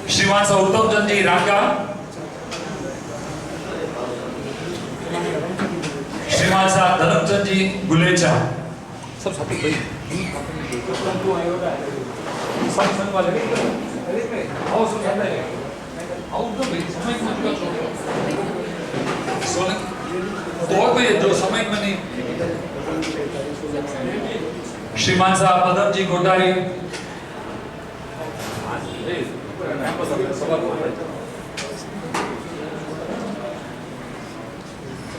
श्रीमान सा उत्तम चंद जी रांगा, श्रीमान सा धर्मचंद जी गुलेचा, सब साथी भाई संग वाले आओ सब जाता है आओ तो भाई समय मत कर सोने दौड़ में जो समय में नहीं। श्रीमान साहब पदम जी गोटारी,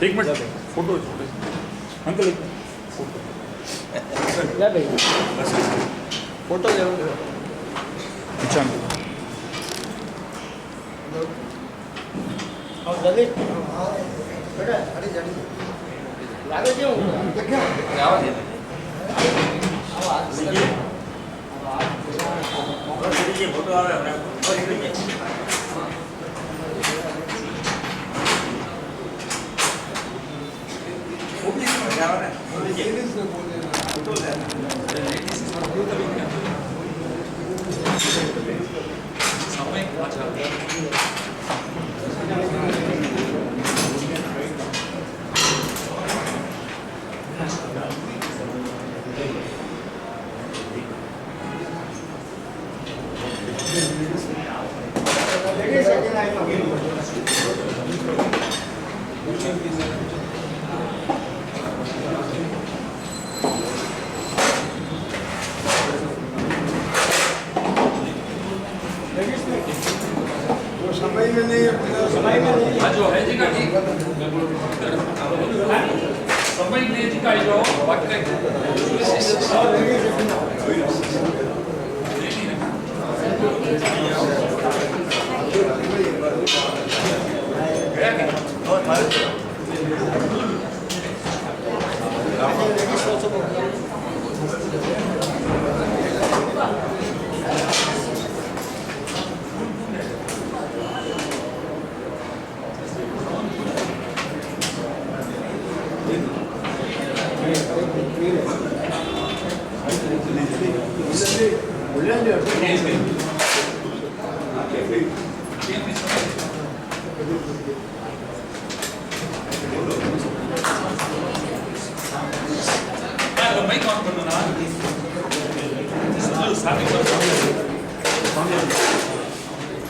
एक मिनट फोटो अंकल फोटो ले पीछे और जल्दी बेटा अरे जल्दी लागे क्यों क्या आवाज है आवाज ये फोटो आ रहा है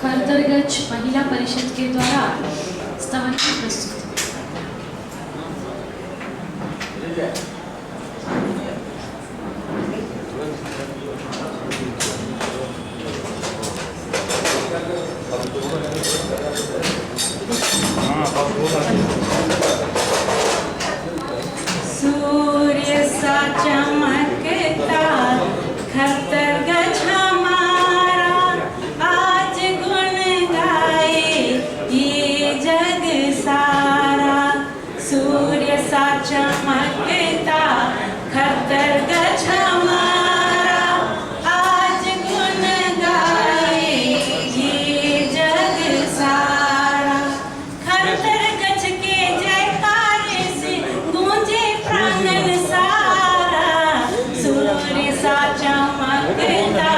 खरदरगंज महिला परिषद के द्वारा स्तवन की प्रस्तुति। सूर्य सा चमकता खरदरगंज हमारा, आज गुण गाए ये जग सारा। सूर्य सा चमकता खरदरगंज हमारा, आज गुण गाए ये जग सारा। खरदरगंज के जयकार से गूंजे प्रांगण सारा। सूर्य सा चमकता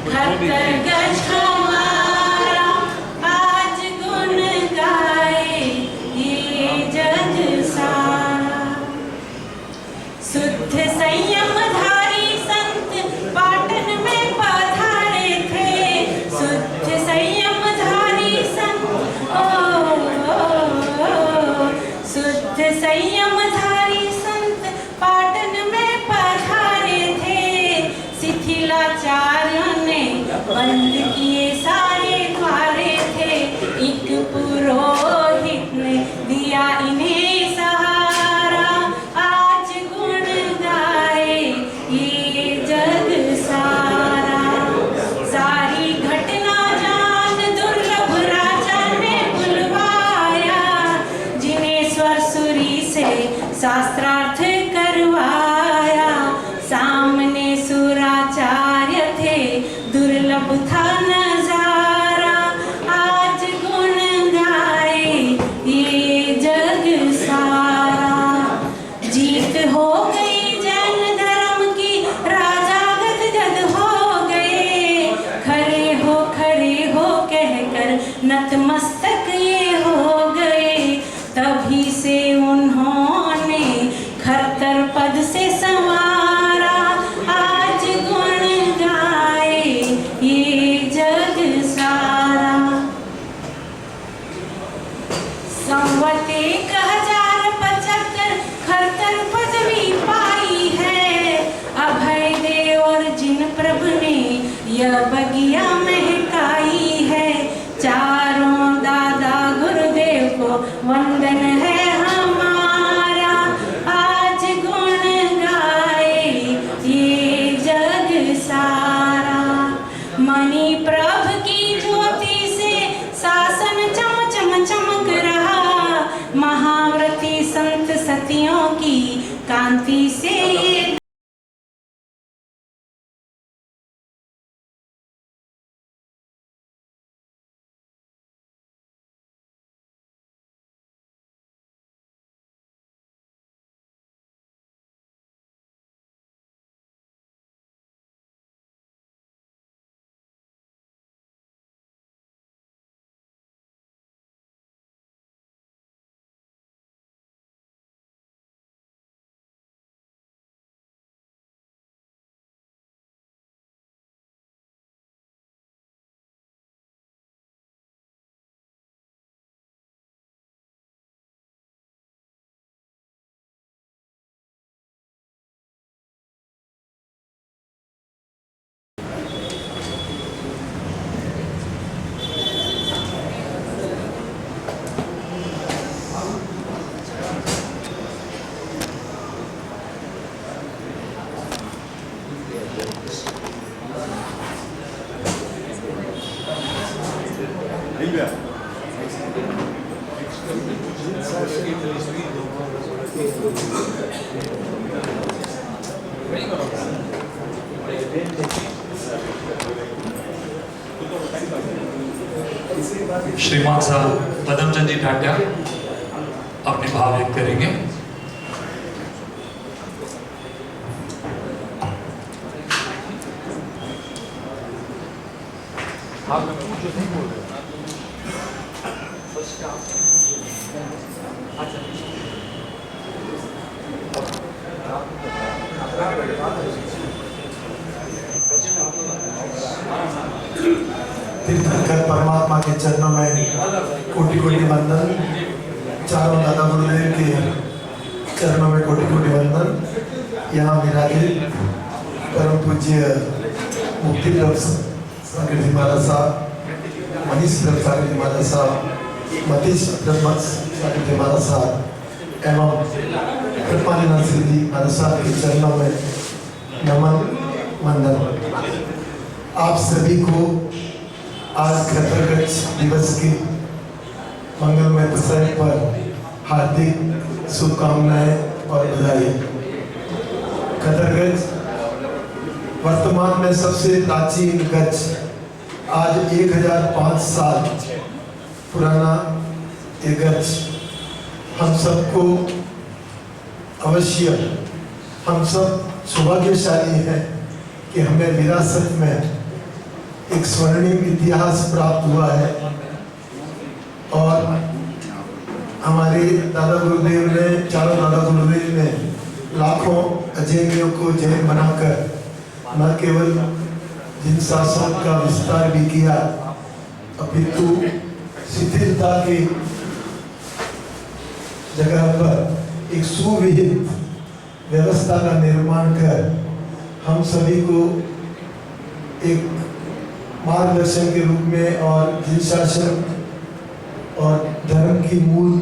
खरदरगंज हमारा, आज गुण गाए ये जग सारा। शुद्ध संयमधारी संत पाटन में पधारे थे। शुद्ध संयमधारी संत शुद्ध संयमधारी संत पाटन में पधारे थे। शिथिलाचार्यों ने बंद किए सारे द्वारे थे। एक पुरोहित ने दिया इन्हें सहारा, आज गुण गाए ये जग सारा। सारी घटना जान दुर्लभ राजा ने बुलवाया, जिन्हें स्वरसुरी से शास्त्रार्थ करवाया। सामने सुराचार्य थे, दुर्लभ था नजारा, आज गुण गाए ये जग सारा। जीत हो गई जैन धर्म की, राजा गदगद हो गए। यह बगिया महकाई है, चारों दादा गुरुदेव को वंदन है हमारा। आज गुण गाए ये जग सारा, मणि प्रभ की ज्योति से शासन चम चम चमक रहा। महाव्रती संत सतियों की कांति से ये श्रीमान साहब पदमचंद जी टाटा अपने भाव व्यक्त करेंगे। आप पूछो, नहीं बोल रहे। तीर्थंकर परमात्मा के चरणों में कोटि कोटि वंदन, चारों दादा गुरुदेव के चरणों में कोटि कोटि वंदन। यहाँ विराजित परम पूज्य मुक्ति प्रभ सागर जी महाराज साहब, मनीष प्रभ सागर जी महाराज साहब, मतीश प्रभ सागर जी महाराज साहब एवं कृपानिनाथ श्री जी महाराज साहब के चरणों में नमन वंदन। आप सभी को आज खतरगंज दिवस की मंगलमय प्रसंग पर हार्दिक शुभकामनाएं और बधाई। खतरगंज वर्तमान में सबसे प्राचीन गज, आज 1005 साल पुराना ये गज हम सबको अवश्य, हम सब सौभाग्यशाली हैं कि हमें विरासत में एक स्वर्णिम इतिहास प्राप्त हुआ है। और हमारे दादा गुरुदेव ने, चारों दादा गुरुदेव ने लाखों अजैनियों को जैन बनाकर न केवल जिन शासन का विस्तार भी किया, अपितु शिथिलता की जगह पर एक सुविहित व्यवस्था का निर्माण कर हम सभी को एक मार्गदर्शन के रूप में और जिन शासन और धर्म की मूल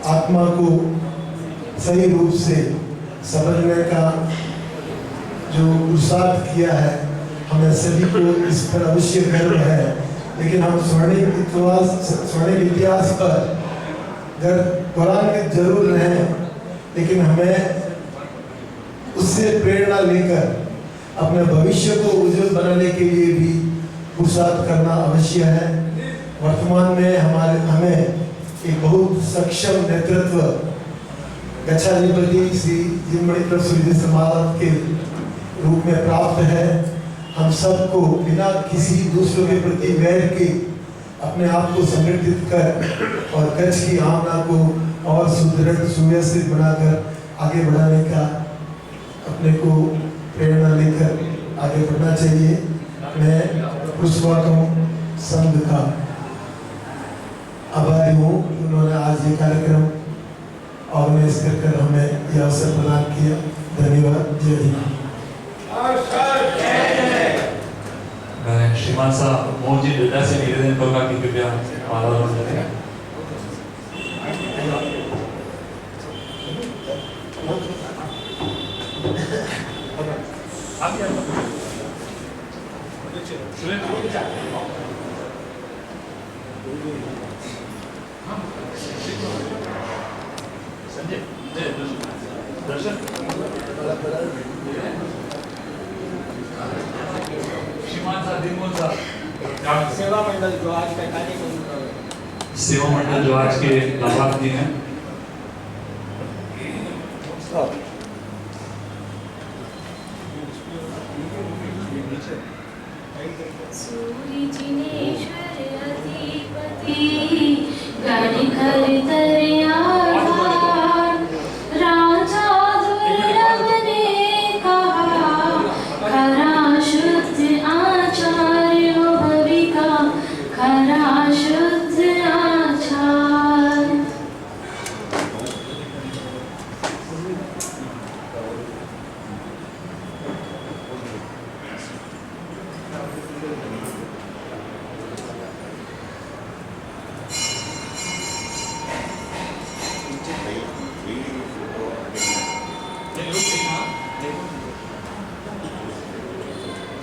आत्मा को सही रूप से समझने का जो पुरुषार्थ किया है, हमें सभी को इस पर अवश्य गर्व है। लेकिन हम स्वर्णिम इतिहास पर गौरवान्वित जरूर रहें, लेकिन हमें उससे प्रेरणा लेकर अपने भविष्य को उज्जवल बनाने के लिए भी पुरुषार्थ करना अवश्य है। वर्तमान में हमें एक बहुत सक्षम नेतृत्व गच्छाधिपति श्री जिनमणि प्रभ सूर्य समाज के रूप में प्राप्त है। हम सबको बिना किसी दूसरों के प्रति वैर के अपने आप को संगठित कर और कच्छ की आमना को और सुदृढ़ सुव्यवस्थित बनाकर आगे बढ़ाने का अपने को प्रेरणा लेकर आगे बढ़ना चाहिए। मैं पुरुषवाकम संघ का आभारी हूँ, उन्होंने आज ये कार्यक्रम ऑर्गेनाइज कर हमें यह अवसर प्रदान किया। धन्यवाद। जय हिंद। श्रीमान साहब मोहन जी डेटा से निवेदन होगा कि कृपया माला धारण करें। दर्शन श्रीमान साहब दिनमोहन साहब सेवा मंडल जो आज का कार्यक्रम सेवा मंडल जो आज के लाभार्थी हैं सूर्य जिनेश्वर अधिपति गाड़ी घर दरियावार राजा दुर्लभ ने कहा खरा शुद्ध आचार्य भविका खरा शुद्ध आचार।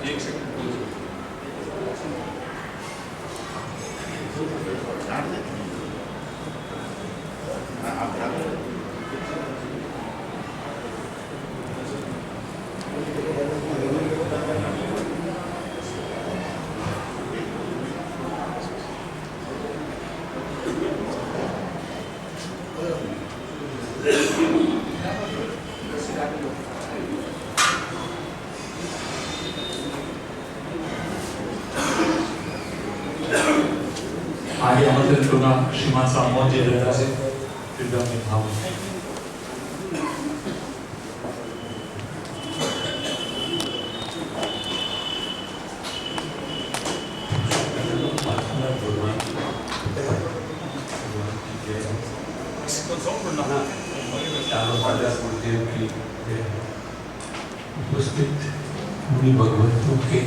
एक सेकंड आगे आमंत्रित होगा श्रीमान साहब मोहन जी डेटा से कृपया अपने भाव उपस्थित मुनि भगवंतों के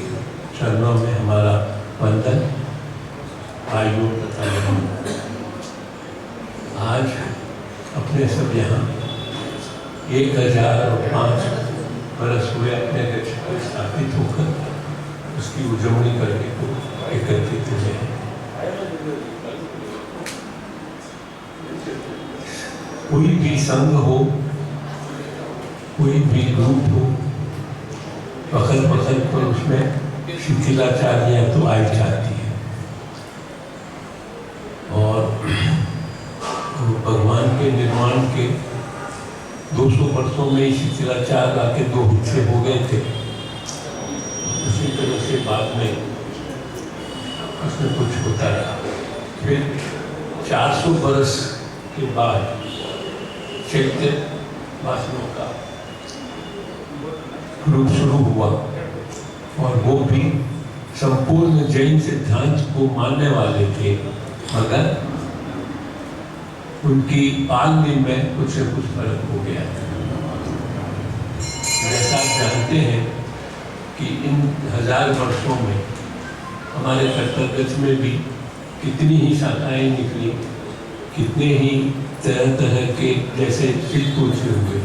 चरणों में हमारा वंदन आयु तथा आज अपने सब यहाँ 1005 वर्ष हुए अपने देश पर स्थापित होकर उसकी उजवनी करने को एकत्रित हुए हैं। कोई भी संघ हो, कोई भी ग्रुप हो, पकड़ पर उसमें शिथिलाचार्य तो आई जाती है और भगवान के निर्माण के 200 वर्षों में शिथिलाचार आके 2 हिस्से हो गए थे। उसी तरह से बाद में उसमें कुछ होता रहा। फिर 400 वर्ष के बाद चैत्य वासनों का रूप शुरू हुआ और वो भी संपूर्ण जैन सिद्धांत को मानने वाले थे, मगर उनकी पालने में कुछ न कुछ फर्क हो गया। जैसा आप जानते हैं कि इन 1000 वर्षों में हमारे कर्तव्य में भी कितनी ही शाखाएं निकली, कितने ही तरह तरह के जैसे शिव पूज्य हुए,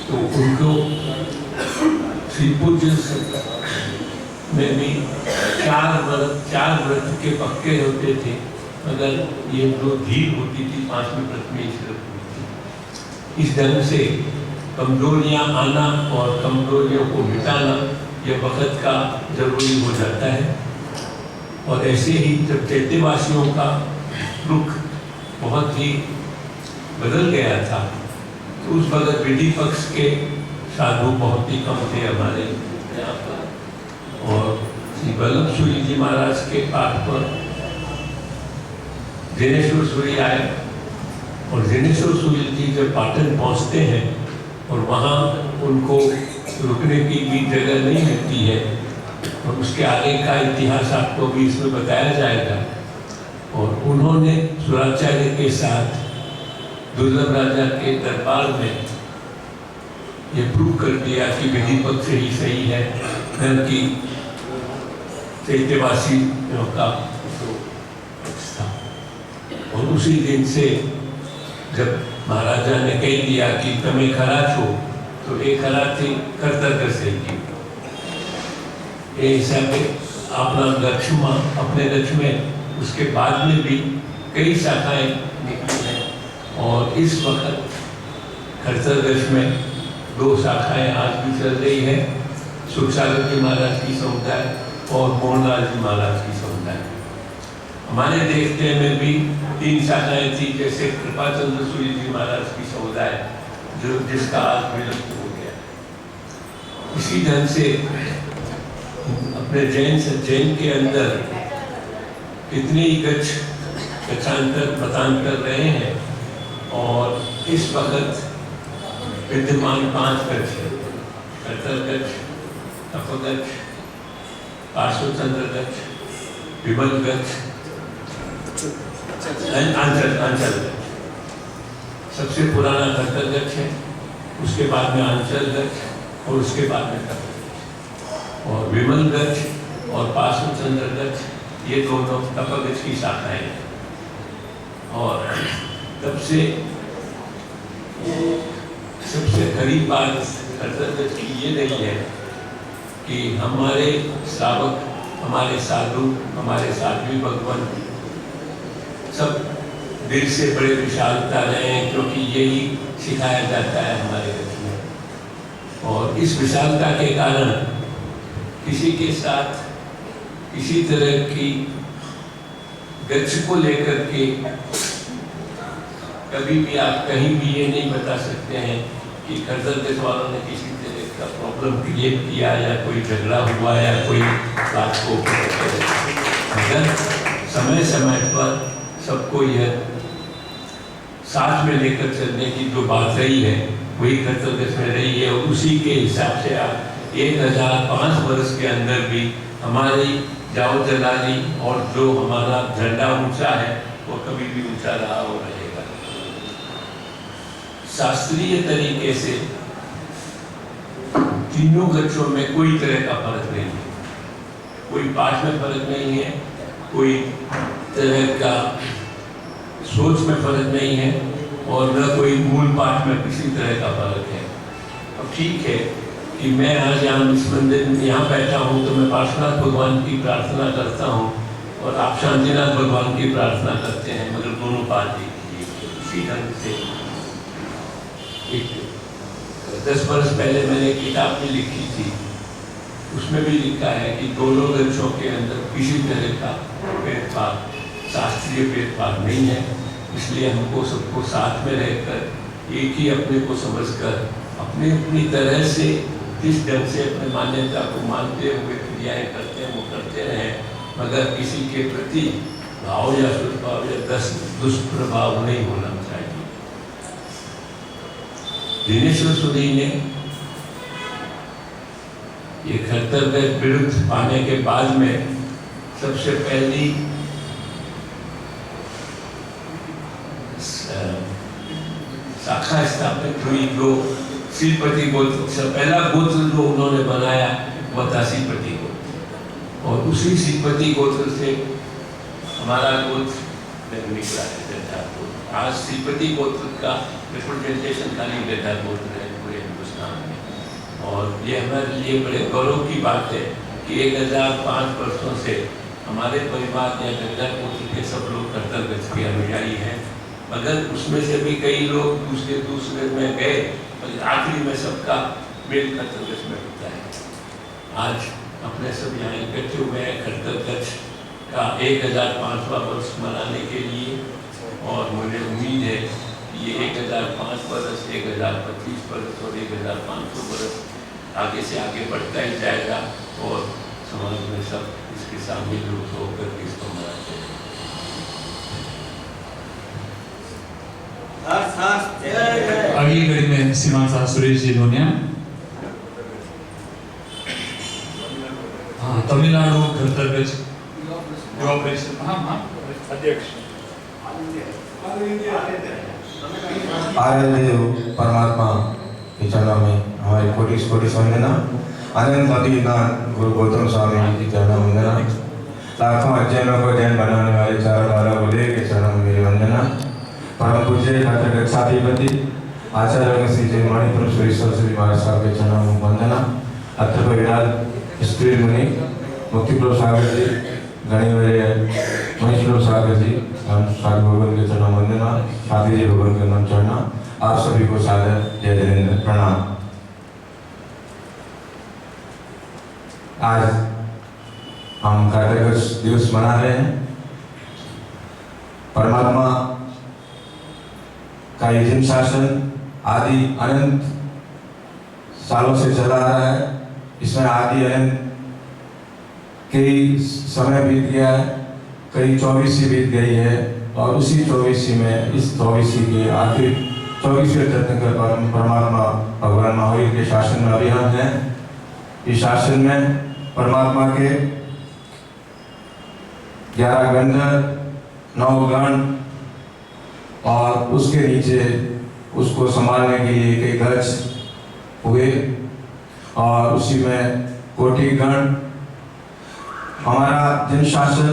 तो उनको शिव पूज्य में भी 4 व्रत के पक्के होते थे, मगर ये जो धीर होती थी 5वीं व्रत में ईश्वर होती थी। इस ढंग से कमजोरियां आना और कमजोरियों को मिटाना यह वक्त का जरूरी हो जाता है। और ऐसे ही जब चैत्यवासियों का रुख बहुत ही बदल गया था, तो उस वक्त विधि पक्ष के साधु बहुत ही कम थे हमारे यहाँ पर। और श्री वल्लभ सूरी जी महाराज के पाठ पर जिनेश्वर सूरी आए और जिनेश्वर सूरी जी जब पाटन पहुँचते हैं और वहाँ उनको रुकने की भी जगह नहीं मिलती है, और उसके आगे का इतिहास आपको भी इसमें बताया जाएगा। और उन्होंने सुराचार्य के साथ दुर्लभ राजा के दरबार में ये प्रूव कर दिया कि विधि पक्ष ही सही है, न कि चैत्यवासियों का जो था। और उसी दिन से जब महाराजा ने कह दिया कि तुम्हें खरा छो, तो एक खरा थी कर्तव्य से की ये हिसाब अपना लक्ष्य में, अपने लक्ष्य में उसके बाद में भी कई शाखाएं निकली हैं। और इस वक्त खरसरगढ़ में 2 शाखाएं आज भी चल रही है, सुखसागर जी महाराज की समुदाय और मोहनलाल जी महाराज की समुदाय। हमारे देखते में भी 3 शाखाएं थी, जैसे कृपाचंद्र सूर्य जी महाराज की समुदाय जो जिसका आज विलुप्त हो गया। इसी ढंग से अपने जैन के अंदर कितने ही गच्छांतर मतांतर रहे हैं। और इस वक्त विद्यमान 5 गच्छ है, कर्तव्य गच्छ, तपगच्छ, पार्श्वचंद्र गच्छ, विमल गच्छ, आंचल गच्छ। सबसे पुराना कर्तव्य गच्छ है, उसके बाद में आंचल गच्छ और उसके बाद में तपगच्छ। और विमल गच्छ और पार्श्वचंद्र गच्छ ये दोनों तपगच्छ की शाखाएं हैं। और तब से सबसे खरीब बात कर्तव्य की ये नहीं है कि हमारे श्रावक, हमारे साधु, हमारे साध्वी भगवान सब दिल से बड़े विशालता रहे हैं, क्योंकि यही सिखाया जाता है हमारे देश में। और इस विशालता के कारण किसी के साथ किसी तरह की गच्छ को लेकर के कभी भी आप कहीं भी ये नहीं बता सकते हैं कि खरसरगढ़ वालों ने किसी तरह का प्रॉब्लम क्रिएट किया या कोई झगड़ा हुआ या कोई बात को, मगर समय समय पर सबको यह साथ में लेकर चलने की जो बात रही है वही खरसरगढ़ में रही है। और उसी के हिसाब से आप 1005 वर्ष के अंदर भी हमारी जाओ जलाली और जो हमारा झंडा ऊंचा है वो कभी भी ऊंचा रहा और रहेगा। शास्त्रीय तरीके से तीनों गच्छों में कोई तरह का फर्क नहीं है, कोई पाठ में फर्क नहीं है, कोई तरह का सोच में फर्क नहीं है और न कोई मूल पाठ में किसी तरह का फर्क है। अब ठीक है कि मैं आज यहाँ इस मंदिर में यहाँ बैठा हूँ तो मैं पार्श्वनाथ भगवान की प्रार्थना करता हूँ और आप शांतिनाथ भगवान की प्रार्थना करते हैं, मगर दोनों पाठ कीजिए। इसी ढंग से 10 वर्ष पहले मैंने एक किताब भी लिखी थी, उसमें भी लिखा है कि दोनों गच्छों के अंदर किसी तरह का भेदभाव, शास्त्रीय भेदभाव नहीं है। इसलिए हमको सबको साथ में रहकर एक ही अपने को समझकर अपने अपनी तरह से जिस ढंग से अपने मान्यता को मानते हुए क्रियाएं करते हैं वो करते रहें, मगर किसी के प्रति भाव या सद्भाव या दुष्प्रभाव नहीं होना चाहिए। दिनेश्वर सुधी ने ये कर्तव्य विरुद्ध पाने के बाद में सबसे पहली शाखा स्थापित हुई जो श्रीपति गोत्र से पहला गोत्र जो उन्होंने बनाया वह था श्रीपति गोत्र। और उसी श्रीपति गोत्र से हमारा गोत्र निकला है। आज श्रीपति गोत्र का रिप्रेजेंटेशन खाली बेटा गोत्र है पूरे हिंदुस्तान में। और ये हमारे लिए बड़े गौरव की बात है कि 1005 वर्षों से हमारे परिवार या गंगा गोत्र के सब लोग कर्तव्य के अनुयायी हैं, मगर उसमें से भी कई लोग दूसरे में गए, आखिरी में सबका मेल कर्तव्य में होता है। आज अपने सब यहाँ इकट्ठे हुए हैं कर्तव्य का 1005वां वर्ष मनाने के लिए। और मुझे उम्मीद है कि ये 1005 वर्ष, 1025 वर्ष और 1500 वर्ष आगे से आगे बढ़ता ही जाएगा और समाज में सब इसके शामिल रूप होकर इसको मनाते हैं। अगली कड़ी में श्रीमान साहब सुरेश जी लोनिया। हाँ, तमिलनाडु कर्तव्य अध्यक्ष आराध्य परमात्मा के चरणों में हमारी कोटि कोटि वंदना। अनंत अभिज्ञान गुरु गौतम स्वामी जी चरण वंदना। लाखों अध्ययनों को जैन बनाने वाले चारों दादा बोले के चरण में मेरी वंदना। परम पूज्य ठाकुर गच्छाधिपति आचार्य श्री जय मणिपुर श्री सरस्वती महाराज साहब के चरणों में वंदना। अत्र विराज स्त्री मुनि मुक्ति प्रभु सागर जी गणिवर्य मनीष प्रभु सागर जी हम साधु भगवान के चरणों में वंदना। शादी जी भगवान के नाम चढ़ना। आप सभी को सादर जय जयेंद्र प्रणाम। आज हम कारतकर्ष दिवस मना रहे हैं। परमात्मा का ये जिन शासन आदि अनंत सालों से चला आ रहा है, इसमें आदि अनंत कई समय बीत गया है, कई 24वीं बीत गई है और उसी 24वीं में इस 24वीं के आखिर 24वें तीर्थंकर परमात्मा भगवान महावीर के शासन में अभी हम हैं। इस शासन में परमात्मा के 11 गंधर्व, 9 गण और उसके नीचे उसको संभालने के लिए कई गज हुए और उसी में कोटि गण। हमारा जन शासन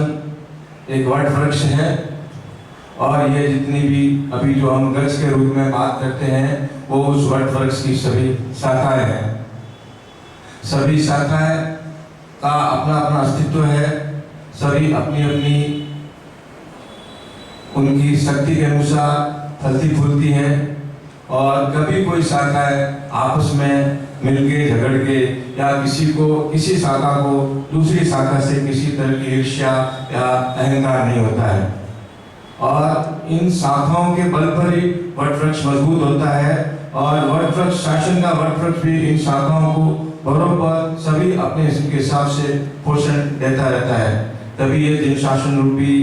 एक वट वृक्ष है और ये जितनी भी अभी जो हम गज के रूप में बात करते हैं वो उस वट वृक्ष की सभी शाखाएं हैं। सभी शाखाएं का अपना अपना अस्तित्व है। सभी अपनी अपनी उनकी शक्ति के अनुसार फलती फूलती हैं और कभी कोई शाखाएं आपस में मिलके झगड़ के या किसी शाखा को दूसरी शाखा से किसी तरह की ईर्ष्या या अहंकार नहीं होता है और इन शाखाओं के बल पर ही वटवृक्ष मजबूत होता है और वटवृक्ष शासन का वटवृक्ष भी इन शाखाओं को बरोबर सभी अपने के हिसाब से पोषण देता रहता है। तभी ये जिन शासन रूपी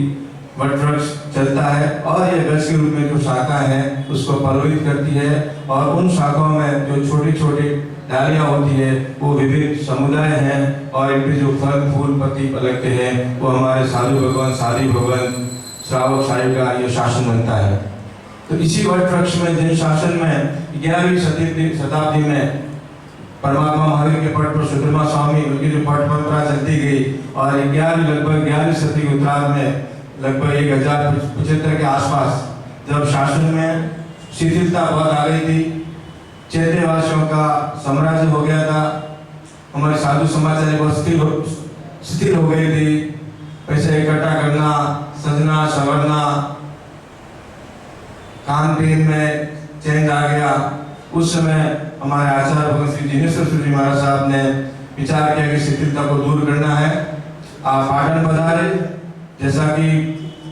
वटवृक्ष चलता है और ये गज के रूप में जो शाखा है उसको प्रलोभित करती है और उन शाखाओं में जो छोटी छोटी डालियां होती है वो विभिन्न समुदाय हैं और इनके जो फल फूल पत्ती पलकते हैं वो हमारे साधु भगवान साधी भगवान श्रावक साहिब का ये शासन बनता है। तो इसी वटवृक्ष में जिन शासन में 11वीं शताब्दी में परमात्मा महावीर के पट पर सुधर्मा स्वामी उनकी जो पट परंपरा चलती गई और लगभग 11वीं शताब्दी के उत्तरार्ध में लगभग 1075 के आसपास जब शासन में शिथिलता बहुत आ गई थी, चैत्यवासियों का साम्राज्य हो गया था, हमारे साधु समाचार्य बहुत शिथिल हो गई थी। पैसे इकट्ठा करना, सजना संवरना, खान पीन में चेंज आ गया। उस समय हमारे आचार्य भगवान श्री जिनेश्वर जी महाराज साहब ने विचार किया कि शिथिलता को दूर करना है। आप पाटन पधारे, जैसा कि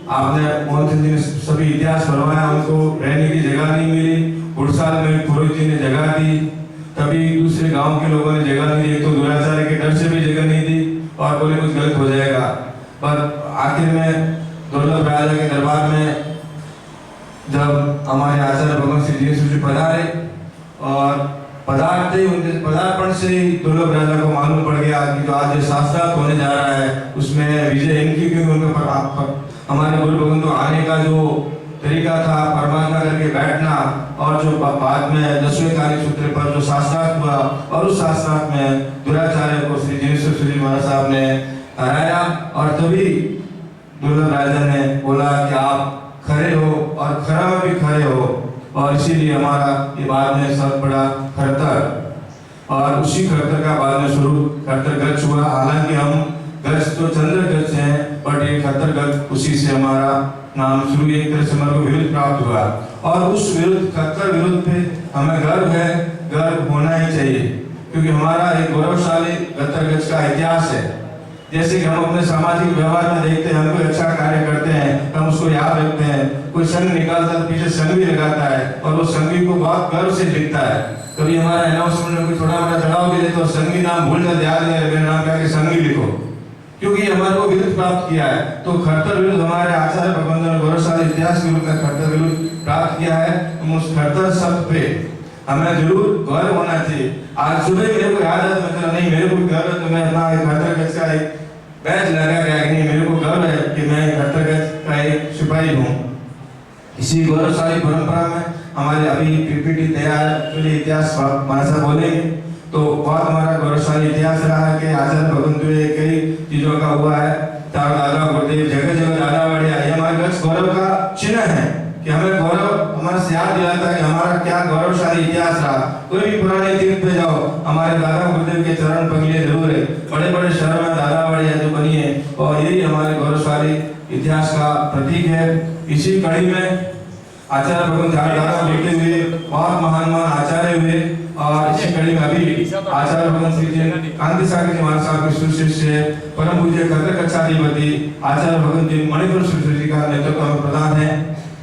आपने मोहन सिंह जी ने सभी इतिहास पढ़वाया, उनको रहने की जगह नहीं मिली। गुड़साल में पुरोहित जी ने जगह दी, तभी दूसरे गांव के लोगों ने जगह नहीं दी। तो दुराचार्य के डर से भी जगह नहीं दी और बोले कुछ गलत हो जाएगा। पर आखिर में दुर्लभ राजा के दरबार में जब हमारे आचार्य भगवान श्री जिनेश्वर जी पधारे और पदार्पण से ही दुर्लभ राजा को मालूम पड़ गया कि जो आज शास्त्रार्थ होने जा रहा है उसमें विजय इनकी, क्योंकि उनके हमारे गुरु भगवान को आने का जो तरीका था परमात्मा करके बैठना और जो बाद में 10वें कार्य सूत्र पर जो शास्त्रार्थ हुआ और उस शास्त्रार्थ में दुराचार्य को श्री जिनेश्वर जी महाराज साहब ने हराया और तभी दुर्लभ राजा ने बोला कि आप खड़े हो और खरा में भी खड़े हो और इसीलिए हमारा ये बाद में सब बड़ा खरतर और उसी खरतर का बाद में शुरू खरतर गज हुआ। हालांकि हम गज तो चंद्र गज हैं बट ये खरतर गज उसी से हमारा नाम शुरू एक तरह से हमारे को विरुद्ध प्राप्त हुआ और उस विरुद्ध खरतर विरुद्ध पे हमें गर्व है, गर्व होना ही चाहिए क्योंकि हमारा एक गौरवशाली खरतर गज का इतिहास है। जैसे कि हम अपने सामाजिक व्यवहार में देखते हैं, हम कोई अच्छा कार्य करते हैं हम उसको याद रखते हैं। कोई संघ निकालता है पीछे संघ भी लगाता है और वो संघी को बहुत गर्व से लिखता है। कभी हमारा अनाउंसमेंट में कोई थोड़ा मोटा चढ़ाव भी देते तो संघी नाम भूल जाते, याद नहीं मेरा नाम क्या कि संघी लिखो, क्योंकि हमारे को विरुद्ध प्राप्त किया है। तो खरतर विरुद्ध हमारे आचार्य भगवान ने गौरवशाली इतिहास के रूप में खरतर विरुद्ध प्राप्त किया है। हम उस खरतर शब्द पे हमें जरूर गर्व होना चाहिए। आज सुबह मेरे को याद है, मतलब नहीं मेरे को गर्व है तो मैं अपना खरतर गज का एक बैच लगा गया कि नहीं मेरे को गर्व है कि मैं खरतर गज का एक सिपाही हूँ। इसी गौरवशाली परंपरा में हमारे अभी पीपीटी तैयार के लिए इतिहास भाषा बोलेंगे तो बहुत हमारा गौरवशाली इतिहास रहा है कि आचार्य भगवंत कई चीजों का हुआ है। दादा गुरुदेव जगह जगह दादा बड़े ये हमारे गच्छ गौरव का चिन्ह है कि हमें गौरव हमारे से याद दिलाता है कि हमारा क्या गौरवशाली इतिहास रहा। कोई भी पुराने तीर्थ पे जाओ, हमारे दादा गुरुदेव के चरण पगले जरूर है, बड़े बड़े शहरों में दादा बड़े जो बनी है, और यही हमारे गौरवशाली इतिहास का प्रतीक है। इसी कड़ी में आचार्य भगवंत दादा बेटे हुए, बहुत महान आचार्य हुए, और इसी कड़ी में अभी आचार्य भगवंत श्री जी कांति सागर जी महाराज साहब के सुशिष्य परम पूज्य खतर कक्षाधिपति आचार्य भगवंत जी मणिपुर सुश्री जी का नेतृत्व में प्रदान है।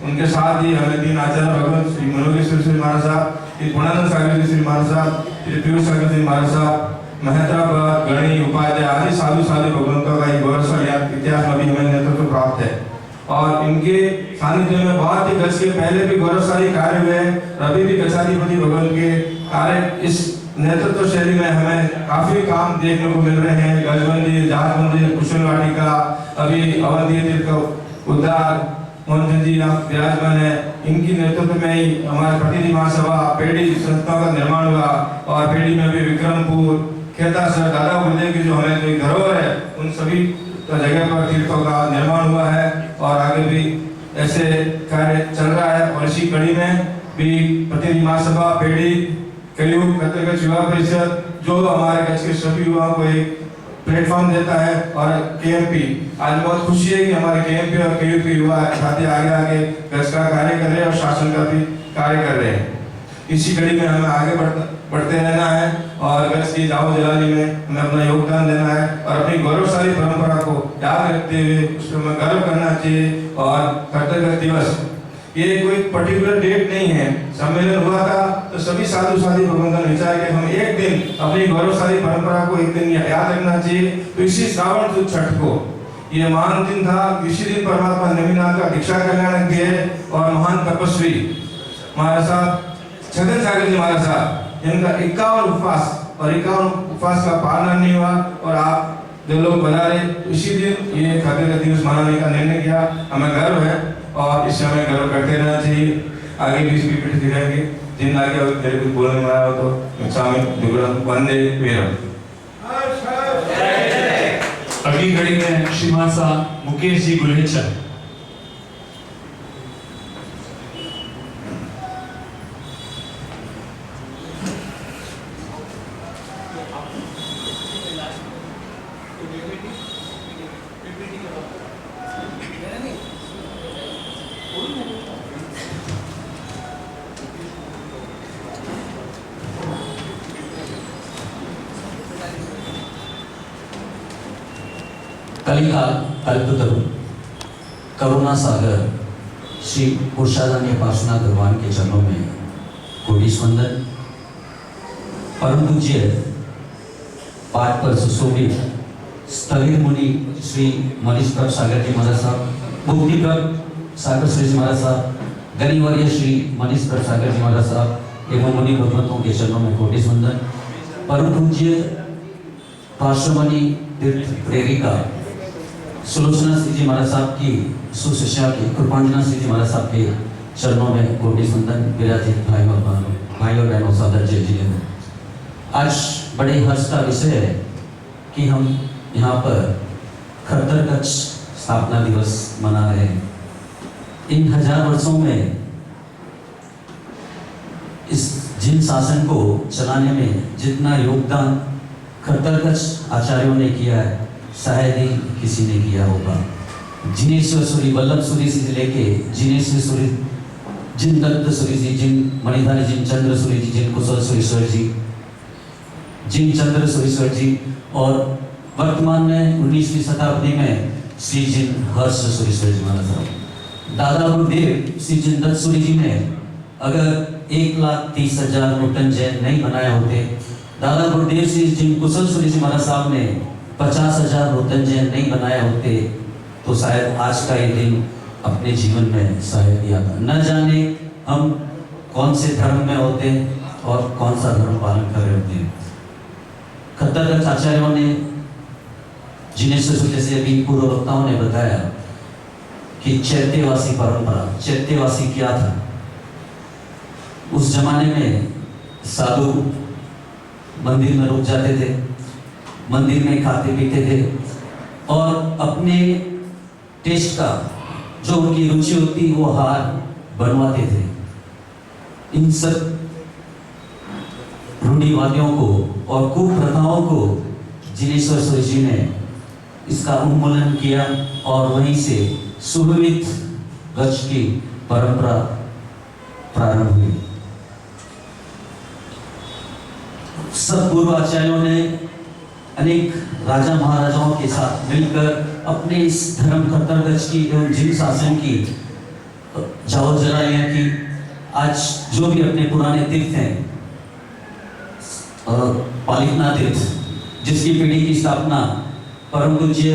उनके साथ ही हमें तीन आचार्य भगवंत श्री मनोगेश्वर श्री महाराज साहब, श्री पूर्णानंद सागर जी श्री महाराज साहब, श्री पीयूष सागर जी महाराज साहब, महत्रा गणी उपाध्याय आदि साधु भगवंतों का एक गौरवशाली इतिहास में भी हमें नेतृत्व प्राप्त है। और इनके सानिध्य में बहुत ही गज के पहले भी गौरवशाली कार्य हुए, अभी भी कक्षाधिपति भगवंत के कार्य इस नेतृत्व शैली में हमें काफी काम देखने को मिल रहे हैं। गज मंदिर, जहाज मंदिर, कुशल वाटिका, अभी अवंती तीर्थ का उद्धार, मोहन जी आप विराजमान है, इनकी नेतृत्व में ही हमारे प्रतिनिधि महासभा पेड़ी संस्था का निर्माण हुआ, और पेड़ी में भी विक्रमपुर, खेता सर, दादा गुरुदेव की जो हमें जो धरोहर है, उन सभी जगह पर तीर्थों का निर्माण हुआ है, और आगे भी ऐसे कार्य चल रहा है। और इसी कड़ी में भी प्रतिनिधि महासभा पेड़ी कलयुग कतरगच्छ युवा परिषद जो हमारे कच्छ के सभी युवाओं को एक प्लेटफॉर्म देता है, और केएमपी आज बहुत खुशी है कि हमारे केएमपी और केयूपी युवा साथी आगे गच्छ का कार्य कर रहे हैं और शासन का भी कार्य कर रहे हैं। इसी कड़ी में हमें आगे बढ़ते रहना है, और गच्छ की जाओ जलाली में हमें अपना योगदान देना है, और अपनी गौरवशाली परंपरा को याद रखते हुए उसमें गर्व करना चाहिए। और कर्तव्य दिवस ये कोई पर्टिकुलर डेट नहीं है, सम्मेलन हुआ था तो सभी साधु भगवंतों ने विचार कि हम एक दिन अपनी गौरवशाली परंपरा को एक दिन याद रखना चाहिए। तो इसी श्रावण सुद छठ को ये महान दिन था, इसी दिन परमात्मा नेमिनाथ का दीक्षा कल्याण किए, और महान तपस्वी महाराज साहब छगन सागर जी महाराज साहब, जिनका 51 उपवास और 51 उपवास का पालन नहीं हुआ, और आप जो लोग बना रहे, इसी दिन ये खतरे का दिवस मनाने का निर्णय किया। हमें गर्व है, और इससे हमें गर्व करते रहना चाहिए। आगे भी इसकी पीठ दिखाएंगे। जिन आगे मेरे कुछ बोलने में आया हो तो स्वामी वंदे वेरम। अगली घड़ी में श्रीमान साहब मुकेश जी गुलेचर। कलिकाल कल्पतरु करुणा सागर श्री पुरुषादानी पार्श्वनाथ भगवान के चरणों में कोटि वंदन। परम पूज्य पाठ पर सुशोभित स्थगित मुनि श्री मनीष प्रभ सागर जी महाराज साहब, मुक्ति प्रभ सागर श्री जी महाराज साहब, गणिवर्य श्री मनीष प्रभ सागर जी महाराज साहब एवं मुनि भगवंतों के चरणों में कोटि वंदन। परम पूज्य पार्श्वमणि तीर्थ प्रेरिका सुलोचना श्री जी महाराज साहब की सुशिष्या की कृपांजना श्री जी महाराज साहब के चरणों में कोटि वंदन। विराजित भाई और बहनों सादर जय जी। आज बड़े हर्ष का विषय है कि हम यहाँ पर खट्टर कच्छ स्थापना दिवस मना रहे हैं। इन 1000 वर्षों में इस जिन शासन को चलाने में जितना योगदान खट्टर कच्छ आचार्यों ने किया है, शायद ही किसी ने किया होगा। जिनेश्वर सूरी, वल्लभ सूरी से लेके जिनेश्वर सूरी, जिन दत्त सूरी जी, जिन मणिधारी, जिन चंद्र सूरी जी, जिन कुशल सुरेश्वर जी, जिन चंद्र सुरेश्वर जी, और वर्तमान में 19वीं शताब्दी में श्री जिन हर्ष सुरेश्वर जी महाराज साहब। दादा गुरुदेव श्री जिन दत्त सूरी जी ने अगर 1,30,000 नूतन जैन नहीं बनाए होते, दादा गुरुदेव श्री जिन कुशल सूरी जी महाराज साहब ने 50,000 नूतन जैन नहीं बनाए होते, तो शायद आज का ये दिन अपने जीवन में शायद ही आता। न जाने हम कौन से धर्म में होते और कौन सा धर्म पालन कर रहे होते हैं। खट्टर कच्छ आचार्यों ने जिनेश्वर जैसे अभी पूर्व वक्ताओं ने बताया कि चैत्यवासी परंपरा, चैत्यवासी क्या था? उस जमाने में साधु मंदिर में रुक जाते थे, मंदिर में खाते पीते थे और अपने टेस्ट का जो उनकी रुचि होती वो हार बनवाते थे। इन सब रूढ़िवादियों को और कुप्रथाओं को जिनेश्वर सूरी जी ने इसका उन्मूलन किया और वहीं से सुविविध गज की परंपरा प्रारंभ हुई। सब पूर्व आचार्यों ने अनेक राजा महाराजाओं के साथ मिलकर अपने इस धर्म खतरगज की एवं जिन शासन की जाओ जलालियां की। आज जो भी अपने पुराने तीर्थ हैं, पालिकनाथ तीर्थ जिसकी पीढ़ी की स्थापना परम पूज्य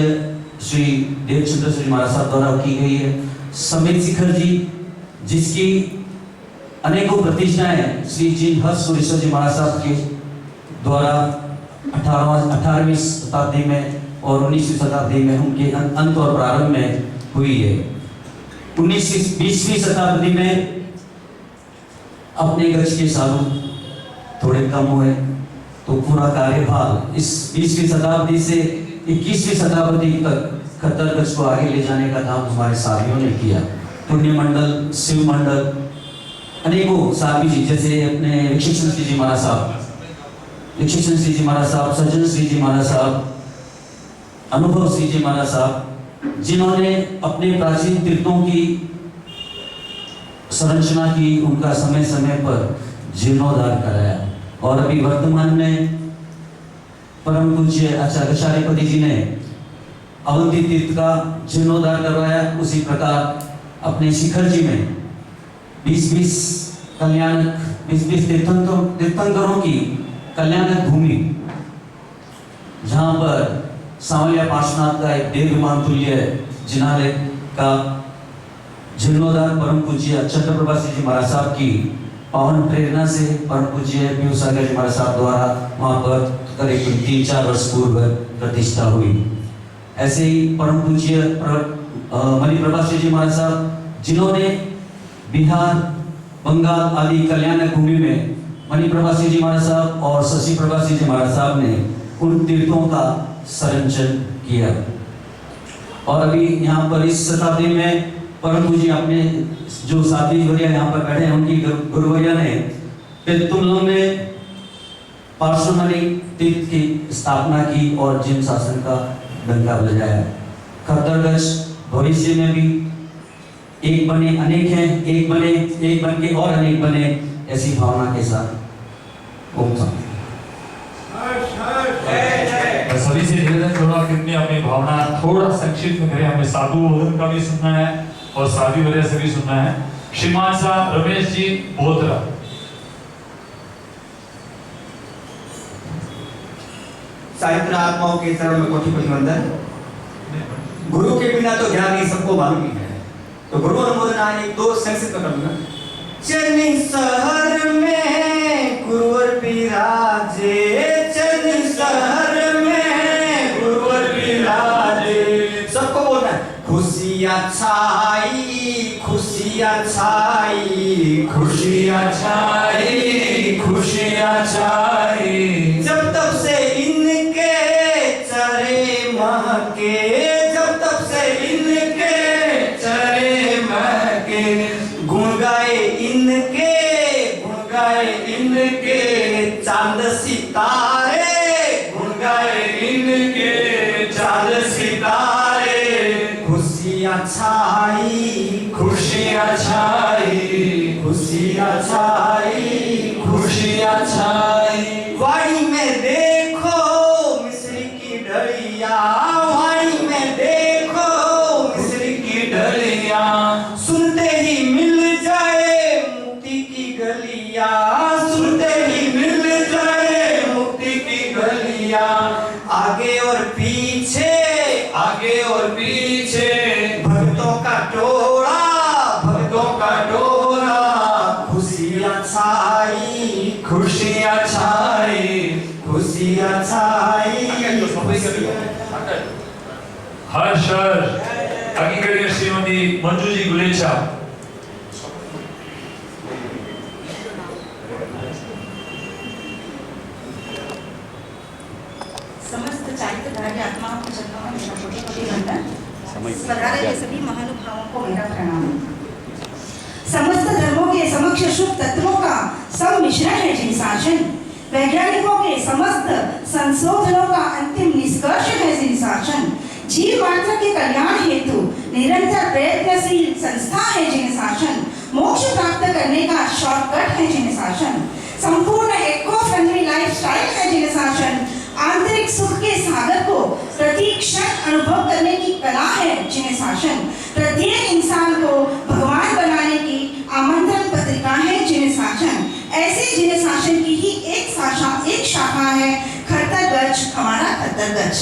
श्री देवचंद्र सूरी महाराज साहब द्वारा की गई है, समेत शिखर जी जिसकी अनेकों प्रतिष्ठाएं श्री जी हर्ष सुरेश्वर जी महाराज साहब के द्वारा 18वीं शताब्दी में और 19वीं शताब्दी में उनके अंत और प्रारंभ में हुई है। 20वीं शताब्दी में अपने गज के सालों थोड़े कम हुए तो पूरा कार्यभार इस 20वीं शताब्दी से 21वीं शताब्दी तक खतर गज को आगे ले जाने का काम हमारे साथियों ने किया। पुण्य मंडल, शिव मंडल, अनेकों साथी जी जैसे अपने विक्षिक्षण श्री जी महाराज साहब, विक्षिक्षण श्री जी महाराज साहब, सज्जन श्री जी महाराज साहब, अनुभव श्री जी महाराज साहब, जिन्होंने अपने प्राचीन तीर्थों की संरचना की, उनका समय समय पर जीर्णोद्धार कराया और अभी वर्तमान में परम पूज्य आचार्य चार्यपति जी ने अवंती तीर्थ का जीर्णोद्धार करवाया। उसी प्रकार अपने शिखर जी में 20-20 तीर्थंकरों की कल्याणक भूमि, जहां पर सांवलिया पार्श्वनाथ का एक दीर्घमान तुल्य जिनालय का जीर्णोद्धार परम पूज्य चंद्रप्रभासी जी महाराज साहब की पावन प्रेरणा से परम पूज्य पीयूष सागर जी महाराज साहब द्वारा वहां पर करीब 3-4 वर्ष पूर्व प्रतिष्ठा हुई। ऐसे ही परम पूज्य मणिप्रभासी जी महाराज साहब जिन्होंने बिहार, बंगाल आदि कल्याणक भूमि में मणिप्रभासी जी महाराज साहब और शशि प्रभासी जी महाराज साहब ने उन तीर्थों का संरक्षण किया। और अभी यहाँ पर इस शताब्दी में परम पूज्य अपने जो साथी वरिया यहाँ पर बैठे हैं उनकी गुरुवरिया ने पेतुलम में पार्श्वमणि तीर्थ की स्थापना की और जिन शासन का डंका बजाया। खतरगज भविष्य में भी एक बने अनेक हैं, एक बन के और अनेक बने, ऐसी भावना के साथ ओम शांति। सभी से निवेदन करूंगा कि अपनी अपनी भावना थोड़ा संक्षिप्त में करें। हमें साधु वदन का भी सुनना है और साधु वजह से भी सुनना है। श्रीमान साहब रमेश जी बोधरा। साहित्य आत्माओं के चरण में कोटि कोटि वंदन। गुरु के बिना तो ज्ञान नहीं, सबको मालूम ही है। तो गुरु अनुमोदना एक दो संक्षिप्त में करूंगा। चनी शहर में गुरुवर विराजे, चनी शहर में गुरुवर विराजे। सबको बोलना है। खुशियाँ छाई, खुशियाँ छाई, खुशियाँ छाई, खुशियाँ छाई। जब तब से इनके चरे महके, जब तब से इनके चरे महके। गुण गाए इनके, गुण गाए इनके चांद सितारे, गुण गाए इनके चांद सितारे। खुशियाँ छाई, खुशियाँ छाई, खुशियाँ छाई, खुशियाँ छाई। वाणी में देखो मिस्री की डलिया, वाणी में देखो मिस्री की डलिया। सुनते ही मिल जाए मुक्ति की गलिया, सुनते ही मिल जाए मुक्ति की गलिया। आगे और पीछे, आगे और पीछे भक्तों का टोला, भक्तों का टोला। खुशियाँ छाई, खुशियाँ छाई, खुशियाँ छाई। हर्ष आगे करिए श्रीमती मंजू जी गुलेचा। साहित्यधारी आत्माओं को चरणों में मेरा कोटि कोटि वंदन। पधारे हुए सभी महानुभावों को मेरा प्रणाम। समस्त धर्मों के समक्ष शुभ तत्वों का सम्मिश्रण है जिन शासन, वैज्ञानिकों के समस्त संशोधनों का अंतिम निष्कर्ष है जिन शासन, जीव मात्र के कल्याण हेतु निरंतर प्रयत्नशील संस्था है जिन शासन, मोक्ष प्राप्त करने का शॉर्टकट है जिन शासन, संपूर्ण इको फ्रेंडली लाइफस्टाइल है जिन शासन, आंतरिक सुख के सागर को प्रति क्षण अनुभव करने की कला है जिन शासन, प्रत्येक इंसान को भगवान बनाने की आमंत्रण पत्रिका है जिन शासन। ऐसे जिन शासन की ही एक शाखा है खरतरगच्छ, हमारा खरतरगच्छ।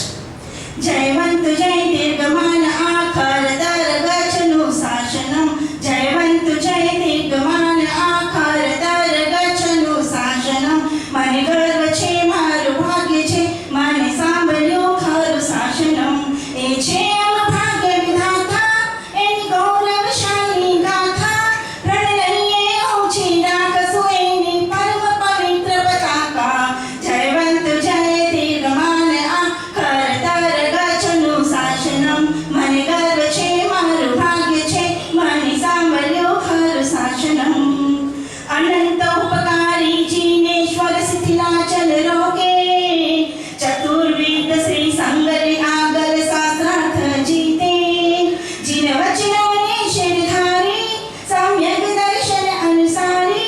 जयवंत जय दीर्घमान आखर तरगच्छ अनुशासनम, जयवंत जय दीर्घमान आखर तरगच्छ अनुशासनम, मन गर्व छे मारु भाग्य छे मन सांभळ्यो खरु शासनम, ए छे भाग्य विधाता एनी गौरवशाली गाथा, प्रणलये ओछे राखसो एनी परम पवित्र पताका, जयवंत जय दीर्घमान आखर तरगच्छ अनुशासनम, मन गर्व छे मारु भाग्य छे मन सांभळ्यो खरु शासनम, अनंत उपकारी जिनेश्वर शिथिलाचल रोके, चतुर्वेद श्री संगले आगर शास्त्रार्थ जीते, जिन वचनों ने शिरधारी सम्यक दर्शन अनुसारी,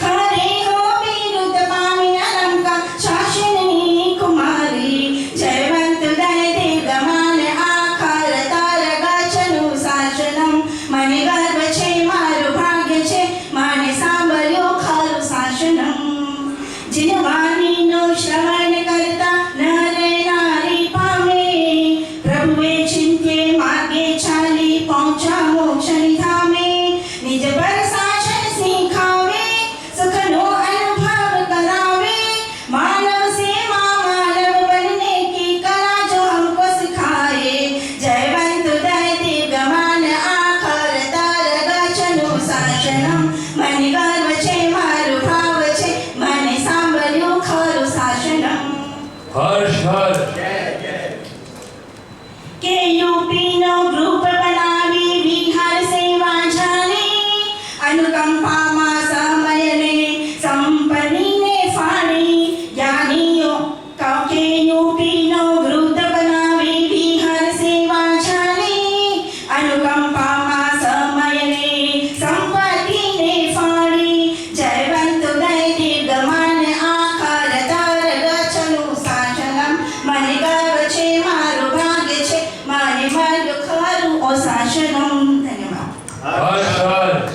खरे हो विरुद्ध पामी अलंका शासनी कुमारी, जयवंत दय दीर्घमान आखर तरगच्छ अनुशासनम, मन गर्व छे मारु भाग्य छे मन सांभळ्यो खरु शासनम, जिन वाणी नो श्रवण करता नर नारी पामे, प्रभुए चिंत्य मार्गे चाली पहुंचा मोक्ष निधामे, निज पर शासन सिखावे सुख नो अनुभव करावे, मानव से मानव बनने की कला जो हमको सिखाए, जयवंत दय दीर्घमान आखर तरगच्छ अनुशासनम, मन गर्व छे मारु भाव छे मन सांभळ्यो खरु शासनम। हर्ष हर्ष के यूपी नो ग्रुप बनावी विहार सेवा झाली, अनुकंपा मा समय ने संपनी ने फाड़ी, ज्ञानियों के यूपी नो ग्रुप बनावी विहार सेवा झाली, अनुकंपा मा समय ने संपत्ति ने फाड़ी, जयवंत दय दीर्घमान आखर तरगच्छ अनुशासनम, मन गर्व छे मारु भाग्य छे मन मर्ग खरु ओ शासनम। धन्यवाद। हर्ष हर्ष।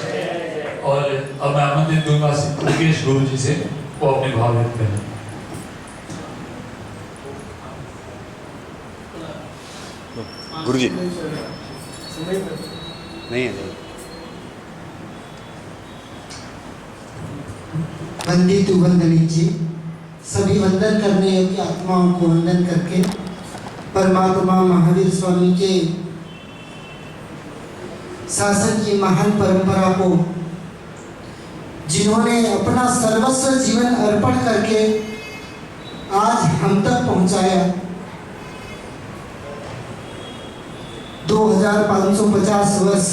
और अब मैं आमंत्रित दूंगा मुकेश गुरु जी से, वो अपने भाव व्यक्त करें। गुरुजी नहीं है। वंदितु वंदनीची, सभी वंदन करने योग्य आत्माओं को वंदन करके परमात्मा महावीर स्वामी के शासन की महान परंपरा को, जिन्होंने अपना सर्वस्व जीवन अर्पण करके आज हम तक पहुंचाया, 2550 वर्ष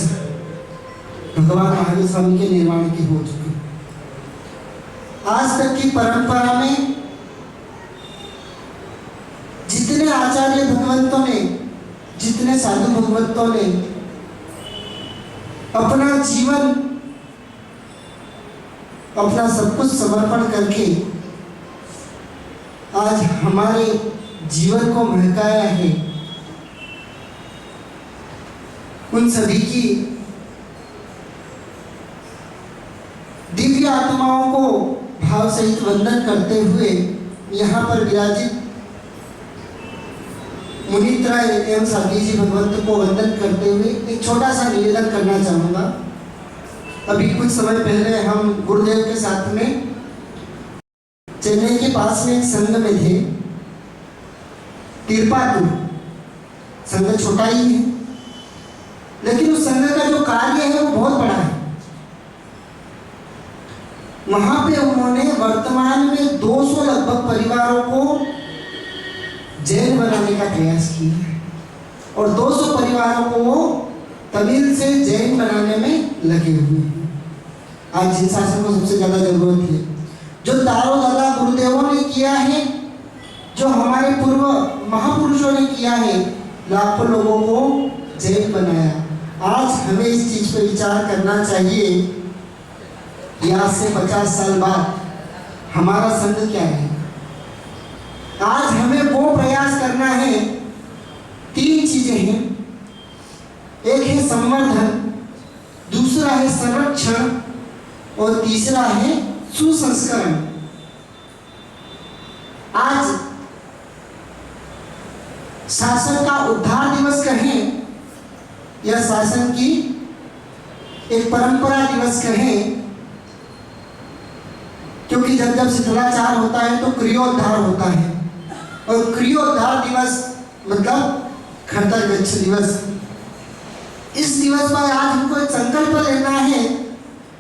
भगवान महावीर स्वामी के निर्माण के हो चुके। आज तक की परंपरा में जितने आचार्य भगवंतों ने, जितने साधु भगवंतों ने अपना जीवन, अपना सब कुछ समर्पण करके आज हमारे जीवन को महकाया है, उन सभी की दिव्य आत्माओं को भाव सहित वंदन करते हुए यहाँ पर विराजित मुनित्राय एवं साथी जी भगवंत को वंदन करते हुए एक छोटा सा निवेदन करना चाहूँगा। अभी कुछ समय पहले हम गुरुदेव के साथ में चेन्नई के पास में एक संघ में थे, तिरुपातुर। संघ छोटा ही है, लेकिन उस संघ का जो कार्य है वो बहुत बड़ा है। वहां पे उन्होंने वर्तमान में 200 लगभग परिवारों को जैन बनाने का प्रयास किया है और 200 परिवारों को वो तमिल से जैन बनाने में लगे हुए हैं। आज जिन शासन को सबसे ज्यादा जरूरत है, जो दारो दादा गुरुदेवों ने किया है, जो हमारे पूर्व महापुरुषों ने किया है, लाखों लोगों को जैन बनाया। आज हमें इस चीज पर विचार करना चाहिए कि आज से 50 साल बाद हमारा संघ क्या है। आज हमें वो प्रयास करना है। 3 चीजें हैं, एक है संवर्धन, दूसरा है संरक्षण और तीसरा है सुसंस्करण। आज शासन का उद्धार दिवस कहें या शासन की एक परंपरा दिवस कहें, क्योंकि जब जब शिथिलाचार होता है तो क्रियोद्धार होता है और क्रियोद्धार दिवस मतलब खरतरगच्छ दिवस। इस दिवस पर आज हमको एक संकल्प लेना है,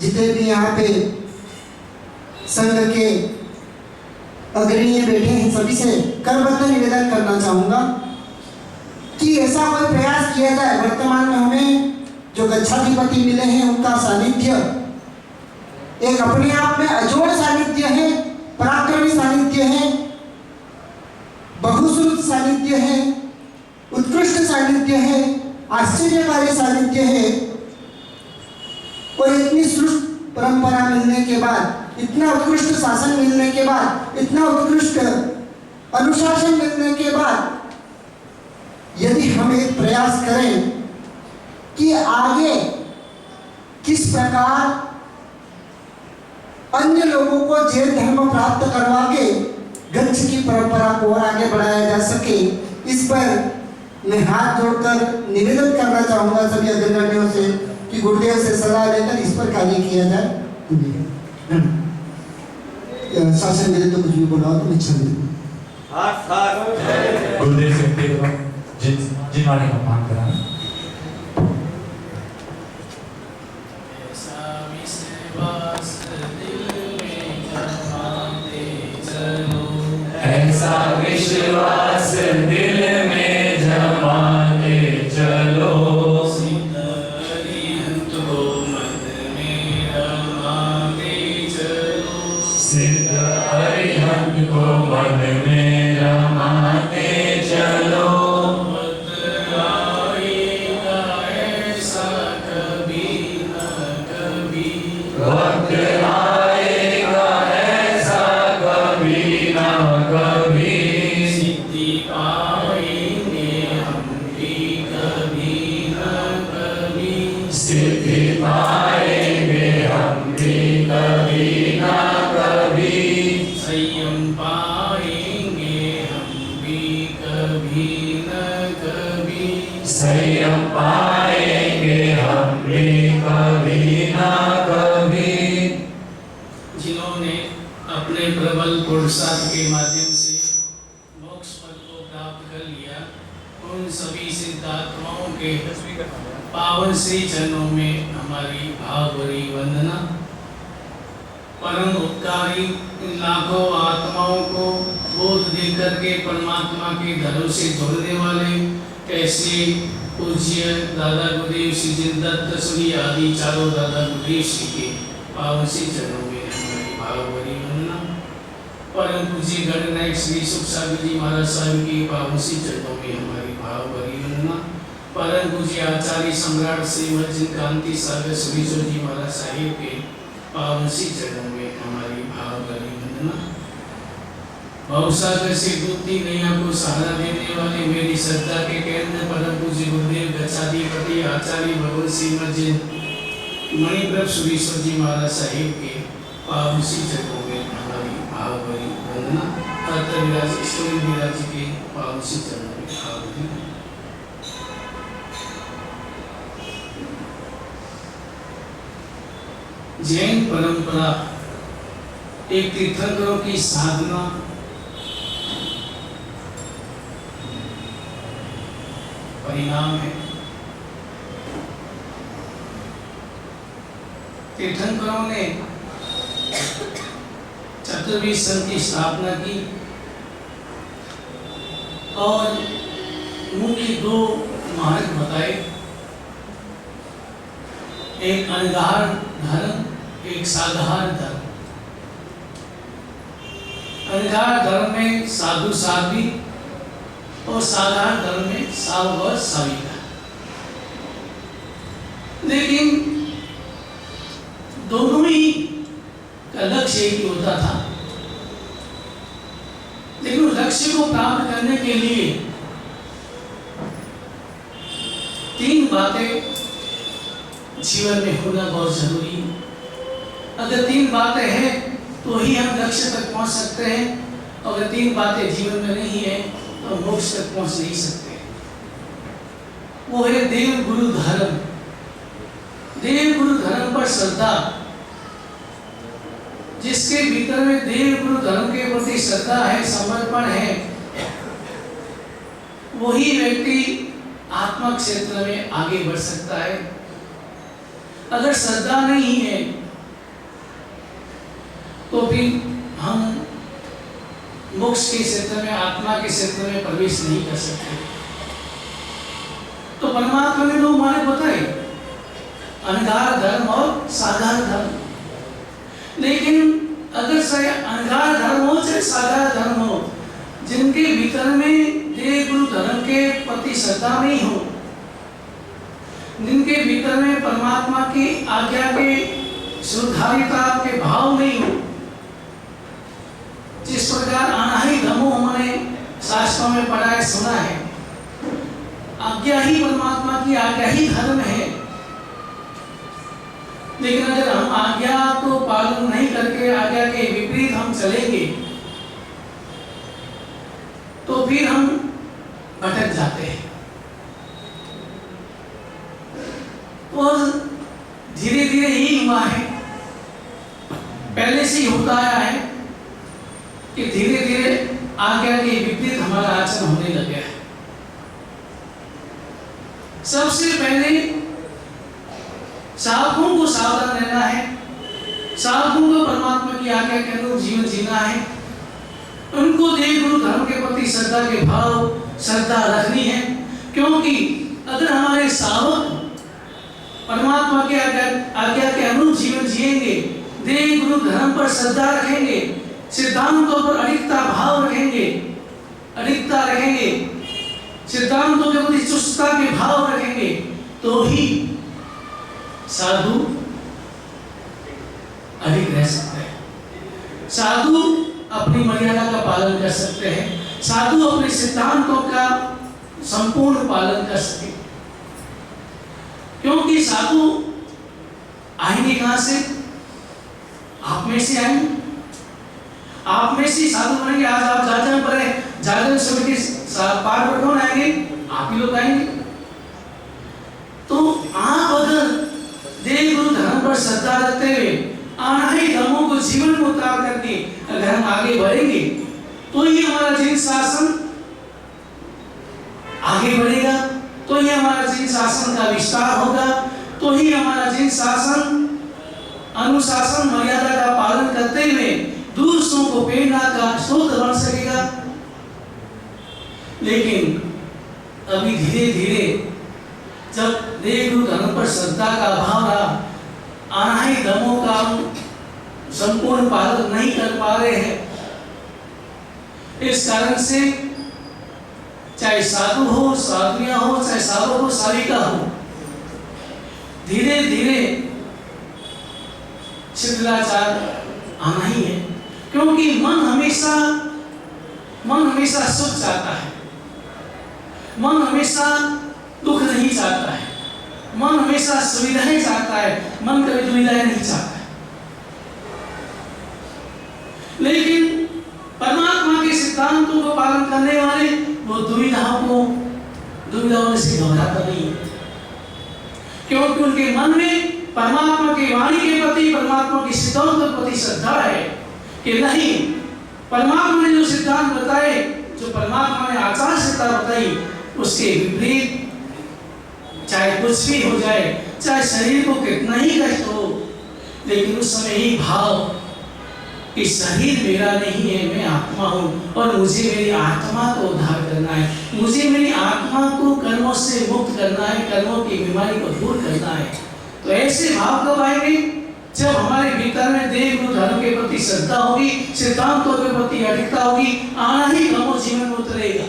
जितने भी यहाँ पे संघ के अग्रणी बैठे हैं सभी से करबद्ध निवेदन करना चाहूंगा कि ऐसा कोई प्रयास किया जाए। वर्तमान में हमें जो गच्छाधिपति मिले हैं उनका सानिध्य एक अपने आप में अजोड़ सानिध्य है, पराक्रमी सानिध्य है, बहुश्रुत सानिध्य है, उत्कृष्ट सानिध्य है, आश्चर्यकारी सानिध्य है। और इतनी सृष्ट परंपरा मिलने के बाद, इतना उत्कृष्ट शासन मिलने के बाद, इतना उत्कृष्ट अनुशासन मिलने के बाद, यदि हम एक प्रयास करें कि आगे किस प्रकार अन्य लोगों को जैन धर्म प्राप्त करवा के गच्छ की परंपरा को और आगे बढ़ाया जा सके, इस पर मैं हाथ जोड़कर निवेदन करना चाहूंगा सभी अग्रगण्यों से कि गुरुदेव से सलाह लेकर इस पर कार्य किया जाए। शासन मिले तो कुछ भी बोला तो मैं क्षमा गुरुदेव से जिन वाणी का मान करा ऐसा विश्वास दिल में जमाने चलो, सिद्ध अरिहंत को मन में रमाते चलो, सिद्ध अरिहंत को मन में रमाते चलो। वक्त आएगा ऐसा कभी न कभी, वक्त आएगा ऐसा कभी न कभी, सिद्धि पाएंगे हम भी कभी न कभी, सिद्धि पाएंगे हम भी कभी न कभी, संयम पाएंगे हम भी कभी न कभी, संयम पाएंगे हम भी कभी न कभी। जिन्होंने अपने प्रबल पुरुषार्थ के माध्यम से मोक्ष पद को प्राप्त कर लिया, उन सभी सिद्धात्माओं के पावन श्री चरणों में हमारी भावभरी वंदना। परम उपकारी लाखों आत्माओं को बोध देकर के परमात्मा के दरों से जोड़ने वाले ऐसे पूज्य दादा गुरुदेव श्री जिनदत्त सूरी आदि चारों दादा गुरुदेव श्री के पावन श्री चरणों में हमारी भावभरी वंदना। परम पूज्य गणनायक श्री सुख सागर जी महाराज साहब की पावन श्री चरणों में हमारी भावभरी वंदना। परम पूज्य आचार्य सम्राट श्रीमद जिनकांति सागर सुरीश्वर जी महाराज साहिब के पावन श्री चरणों में हमारी भावभरी वंदना। भवसागर से डूबती नैया को सहारा देने वाले मेरी श्रद्धा के केंद्र परम पूज्य गुरुदेव गच्छाधिपति आचार्य भगवत श्रीमद जिन मणिप्रभ सुरीश्वर जी महाराज साहिब के पावन श्री चरणों में हमारी भावभरी वंदना। कर्तव्यराज ईश्वरी विराज के पावन श्री चरणों में भावभरी। जैन परंपरा एक तीर्थंकरों की साधना परिणाम है। तीर्थंकरों ने चतुर्वेद संघ की स्थापना की और मुख्य दो मार्ग बताए, एक अनगार धर्म, एक साधारण धर्म। अनगार धर्म में साधु साध्वी और साधारण धर्म में साव व साविका। लेकिन दोनों ही का लक्ष्य एक ही होता था, लेकिन उस लक्ष्य को प्राप्त करने के लिए तीन बातें जीवन में होना बहुत जरूरी है। अगर तीन बातें हैं तो ही हम लक्ष्य तक पहुंच सकते हैं, अगर तीन बातें जीवन में नहीं है तो मोक्ष तक पहुंच नहीं सकते। वो है देव गुरु धर्म। देव गुरु धर्म पर श्रद्धा। जिसके भीतर में देव गुरु धर्म के प्रति श्रद्धा है, समर्पण है, वही व्यक्ति आत्मा क्षेत्र में आगे बढ़ सकता है। अगर श्रद्धा नहीं है तो फिर हम मोक्ष के क्षेत्र में, आत्मा के क्षेत्र में प्रवेश नहीं कर सकते। तो परमात्मा ने दो मार्ग बताए, अनगार धर्म और साधारण धर्म। लेकिन अगर चाहे अनगार धर्म हो चाहे साधारण धर्म हो, जिनके भीतर में देव गुरु धर्म के प्रति श्रद्धा नहीं हो, जिनके भीतर में परमात्मा की आज्ञा के सुधारिता के भाव नहीं हो, जिस प्रकार अनाही धर्मों हमने शास्त्रों में पढ़ा है, सुना है, आज्ञा ही परमात्मा की आज्ञा ही धर्म है। लेकिन अगर हम आज्ञा को पालन नहीं करके आज्ञा के विपरीत हम चलेंगे तो फिर हम भटक जाते हैं। और धीरे धीरे ही हुआ है, पहले से ही होता आया है कि धीरे धीरे आज्ञा के विपरीत हमारा आचरण होने लग गया है। सबसे पहले साधुओं को सावधान रहना है, साधुओं को परमात्मा की आज्ञा के अनुरूप जीवन जीना है, उनको देव गुरु धर्म के प्रति श्रद्धा के भाव, श्रद्धा रखनी है। क्योंकि अगर हमारे सावक परमात्मा के आज्ञा के अनुरूप जीवन जिएंगे, देव गुरु धर्म पर श्रद्धा रखेंगे, सिद्धांतों पर अडिगता भाव रखेंगे, अडिगता रखेंगे, सिद्धांतों के प्रति चुस्तता के भाव रखेंगे, तो ही साधु अडिग रह सकते हैं। साधु अपनी मर्यादा का पालन कर सकते हैं, साधु अपने सिद्धांतों का संपूर्ण पालन कर सके। क्योंकि साधु आएंगे कहां से? आप में से आएंगे, आप में से साधु बनेंगे। आज आप जागरण पर हैं, जागरण समिति पाठ पर कौन आएंगे? आप ही लोग आएंगे। तो आप अगर देव गुरु धर्म पर श्रद्धा रखते हुए अनाही धर्मों को जीवन में उतार करके अगर हम आगे बढ़ेंगे तो ही हमारा जीवन शासन आगे बढ़ेगा, तो ही हमारा जीवन शासन का विस्तार होगा, तो ही हमारा जीवन शासन अनुशासन मर्यादा का पालन करते हुए दूसरों को प्रेरणा का स्रोत बन सकेगा। लेकिन अभी धीरे धीरे जब देव गुरु धर्म पर श्रद्धा का अभाव रहा, अनाही धर्मों का हम संपूर्ण पालन नहीं कर पा रहे हैं, इस कारण से चाहे साधु हो, साधुया हो, चाहे सावक हो, साविका हो, धीरे धीरे शिथिलाचार आना ही है। क्योंकि मन हमेशा सुख चाहता है, मन हमेशा दुख नहीं चाहता है, मन हमेशा सुविधाएं चाहता है, मन कभी दुविधाएं नहीं चाहता है। लेकिन परमात्मा के सिद्धांतों को पालन करने वाले वो दुविधाओं से घबराता नहीं है, क्योंकि उनके मन में परमात्मा की वाणी के प्रति, परमात्मा के सिद्धांत के प्रति श्रद्धा है कि नहीं, परमात्मा ने जो सिद्धांत बताए, जो परमात्मा ने आचार संहिता बताई, उसके विपरीत चाहे कुछ भी हो जाए, चाहे शरीर को कितना ही कष्ट हो, लेकिन उस समय ही भाव कि शरीर मेरा नहीं है, मैं आत्मा हूँ और मुझे मेरी आत्मा को उद्धार करना है, मुझे मेरी आत्मा को कर्मों से मुक्त करना है, कर्मों की बीमारी को दूर करना है। तो ऐसे भाव कब आएंगे? जब हमारे भीतर में देव गुरु धर्म के प्रति श्रद्धा होगी, सिद्धांतों के प्रति अडिगता होगी, आना ही क्रमों जीवन में उतरेगा।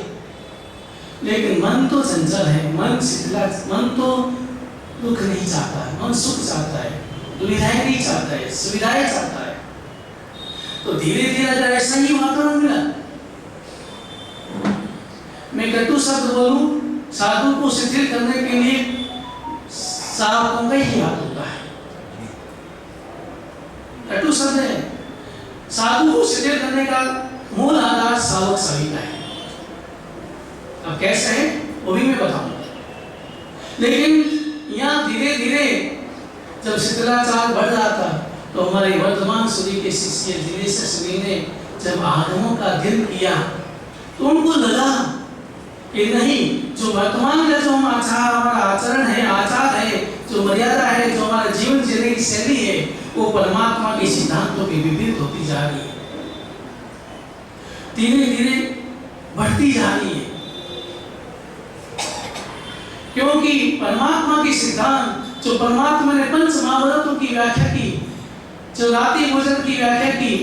लेकिन मन तो चंचल है, मन शिथिला, मन तो दुख नहीं चाहता है, मन सुख चाहता है, दुविधाएं नहीं चाहता है, सुविधाएं चाहता है। तो धीरे धीरे अगर ऐसा ही वातावरण मिला, मैं कटु शब्द बोलूं, साधु को शिथिल करने के लिए सावकों का ही हाथ होता है। कटु शब्द है, साधु को शिथिल करने का मूल आधार सावक सभी का है। अब कैसे है वो भी मैं बताऊंगा। लेकिन यहाँ धीरे धीरे जब शिथिलाचार बढ़ रहा था तो हमारे वर्तमान सूरी के शिष्य दिनेश सूरी ने जब आगमों का अध्ययन किया तो उनको लगा कि नहीं, जो वर्तमान का जो आचार, हमारा आचरण है, आचार है, जो मर्यादा है, जो हमारा जीवन जीने की शैली है, वो परमात्मा के सिद्धांतों के विपरीत होती जा रही है, धीरे धीरे बढ़ती जा रही है। क्योंकि परमात्मा के सिद्धांत, जो परमात्मा ने पंच महाव्रतों की व्याख्या की, जो रात्रि भोजन की व्याख्या की,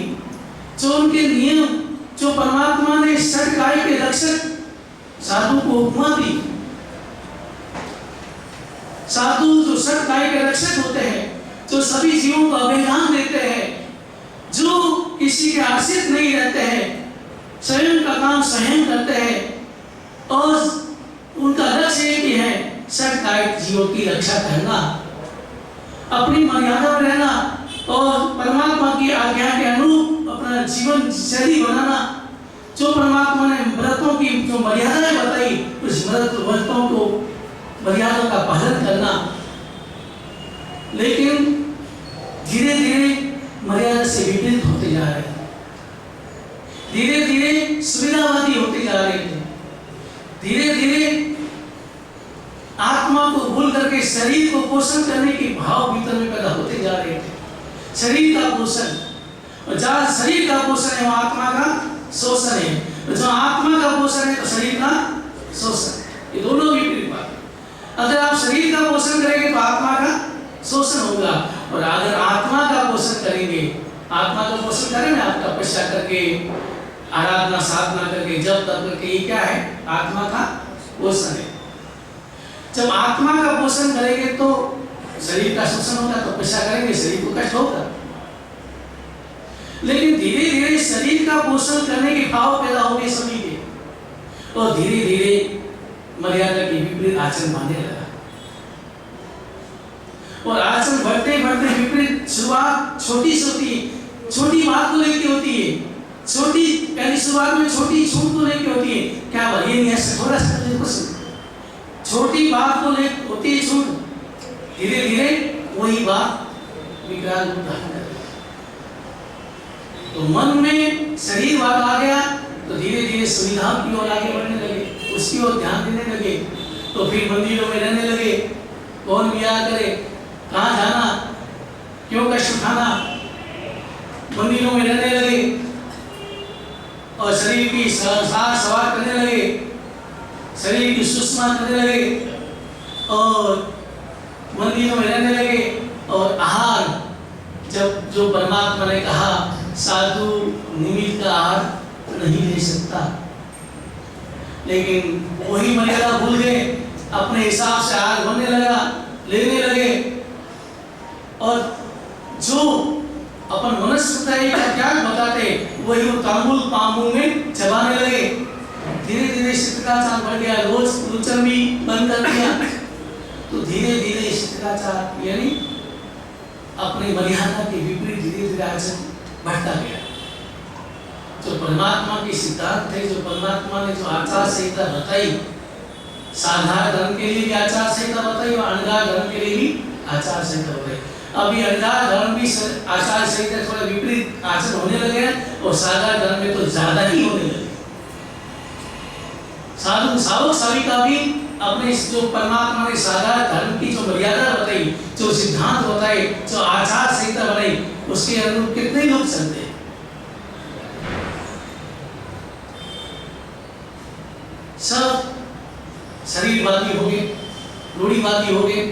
जो उनके नियम, जो परमात्मा ने षटकाय के रक्षक साधु को उपमा दी, साधु जो षटकाय के रक्षक होते हैं, जो सभी जीवों को अभिमान देते हैं, जो किसी के आश्रित नहीं रहते हैं, स्वयं का काम स्वयं करते हैं और उनका लक्ष्य एक ही है, षटकाय जीवों की रक्षा करना, अपनी मर्यादा में रहना और परमात्मा की आज्ञा के अनुरूप अपना जीवन शैली बनाना। जो परमात्मा ने व्रतों की जो मर्यादाएं बताई, उस व्रतों को मर्यादा का पालन करना। लेकिन धीरे धीरे मर्यादा से विपरीत होते जा रहे थे, धीरे धीरे सुविधावादी होते जा रहे थे, धीरे धीरे आत्मा को भूल करके शरीर को पोषण करने के भाव भीतर में पैदा होते जा रहे थे। शरीर का पोषण, और जहाँ शरीर का पोषण है वहाँ आत्मा का शोषण है, और जहाँ आत्मा का पोषण है तो शरीर का शोषण। ये दोनों विपरीत बात है। अगर आप शरीर का पोषण करेंगे तो आत्मा का शोषण होगा, और अगर आत्मा का पोषण करेंगे, आत्मा का पोषण करेंगे आप तपस्या करके, आराधना साधना करके, जब तब करके, ये क्या है? आत्मा का पोषण है। जब आत्मा का पोषण करेंगे तो शरीर का शोषण होगा, तपस्या करेंगे शरीर को कष्ट होगा। लेकिन धीरे धीरे शरीर का पोषण करने के भाव पैदा होंगे सभी के, और धीरे धीरे मर्यादा के विपरीत आचरण मानने लगा, और आचरण बढ़ते बढ़ते विपरीत शुरुआत छोटी छोटी बात को लेके होती है, छोटी पहली शुरुआत में छोटी छूट को लेके होती है। क्या बात ये नहीं है, थोड़ा सा छोटी बात को लेके होती है छूट, धीरे धीरे वही बात विकराल रूप धारण कर। तो मन में शरीर बात आ गया तो धीरे धीरे सुविधाओं की ओर आगे बढ़ने लगे, उसकी ओर ध्यान देने लगे। तो फिर मंदिरों में रहने लगे, कौन ब्याह करे, कहाँ जाना, क्यों कष्ट उठाना, मंदिरों में रहने लगे और शरीर की सार सवार करने लगे, शरीर की सुषमा करने लगे और मंदिरों में रहने लगे। और आहार, जब जो परमात्मा ने कहा साधु निमित्त का आहार नहीं ले सकता, लेकिन वही मर्यादा भूल गए, अपने हिसाब से आहार बनने लगा, लेने लगे, और जो अपन मनुष्य का क्या बताते वही वो तांबुल पामू में चबाने लगे। धीरे धीरे शिष्टाचार बढ़ गया, रोज लुचन भी बंद कर दिया। तो धीरे धीरे शिष्टाचार यानी अपनी मर्यादा के विपरीत धीरे धीरे आचरण बढ़ता गया। जो परमात्मा के सिद्धांत थे, जो परमात्मा ने जो आचार संहिता बताई, साधारण धर्म के लिए भी आचार संहिता बताई और अनगार धर्म के लिए भी आचार संहिता बताई। अभी अनगार धर्म भी आचार संहिता थोड़ा विपरीत आचरण होने लगे और साधारण धर्म में तो ज्यादा ही होने लगे। साधु सावक साविका भी अपने जो परमात्मा ने साधारण धर्म की जो मर्यादा बताई, जो सिद्धांत बताए, जो आचार संहिता बनाई, उसके अनुरूप कितने लोग चलते हैं। शरीरवादी हो गए, रूढ़िवादी हो गए।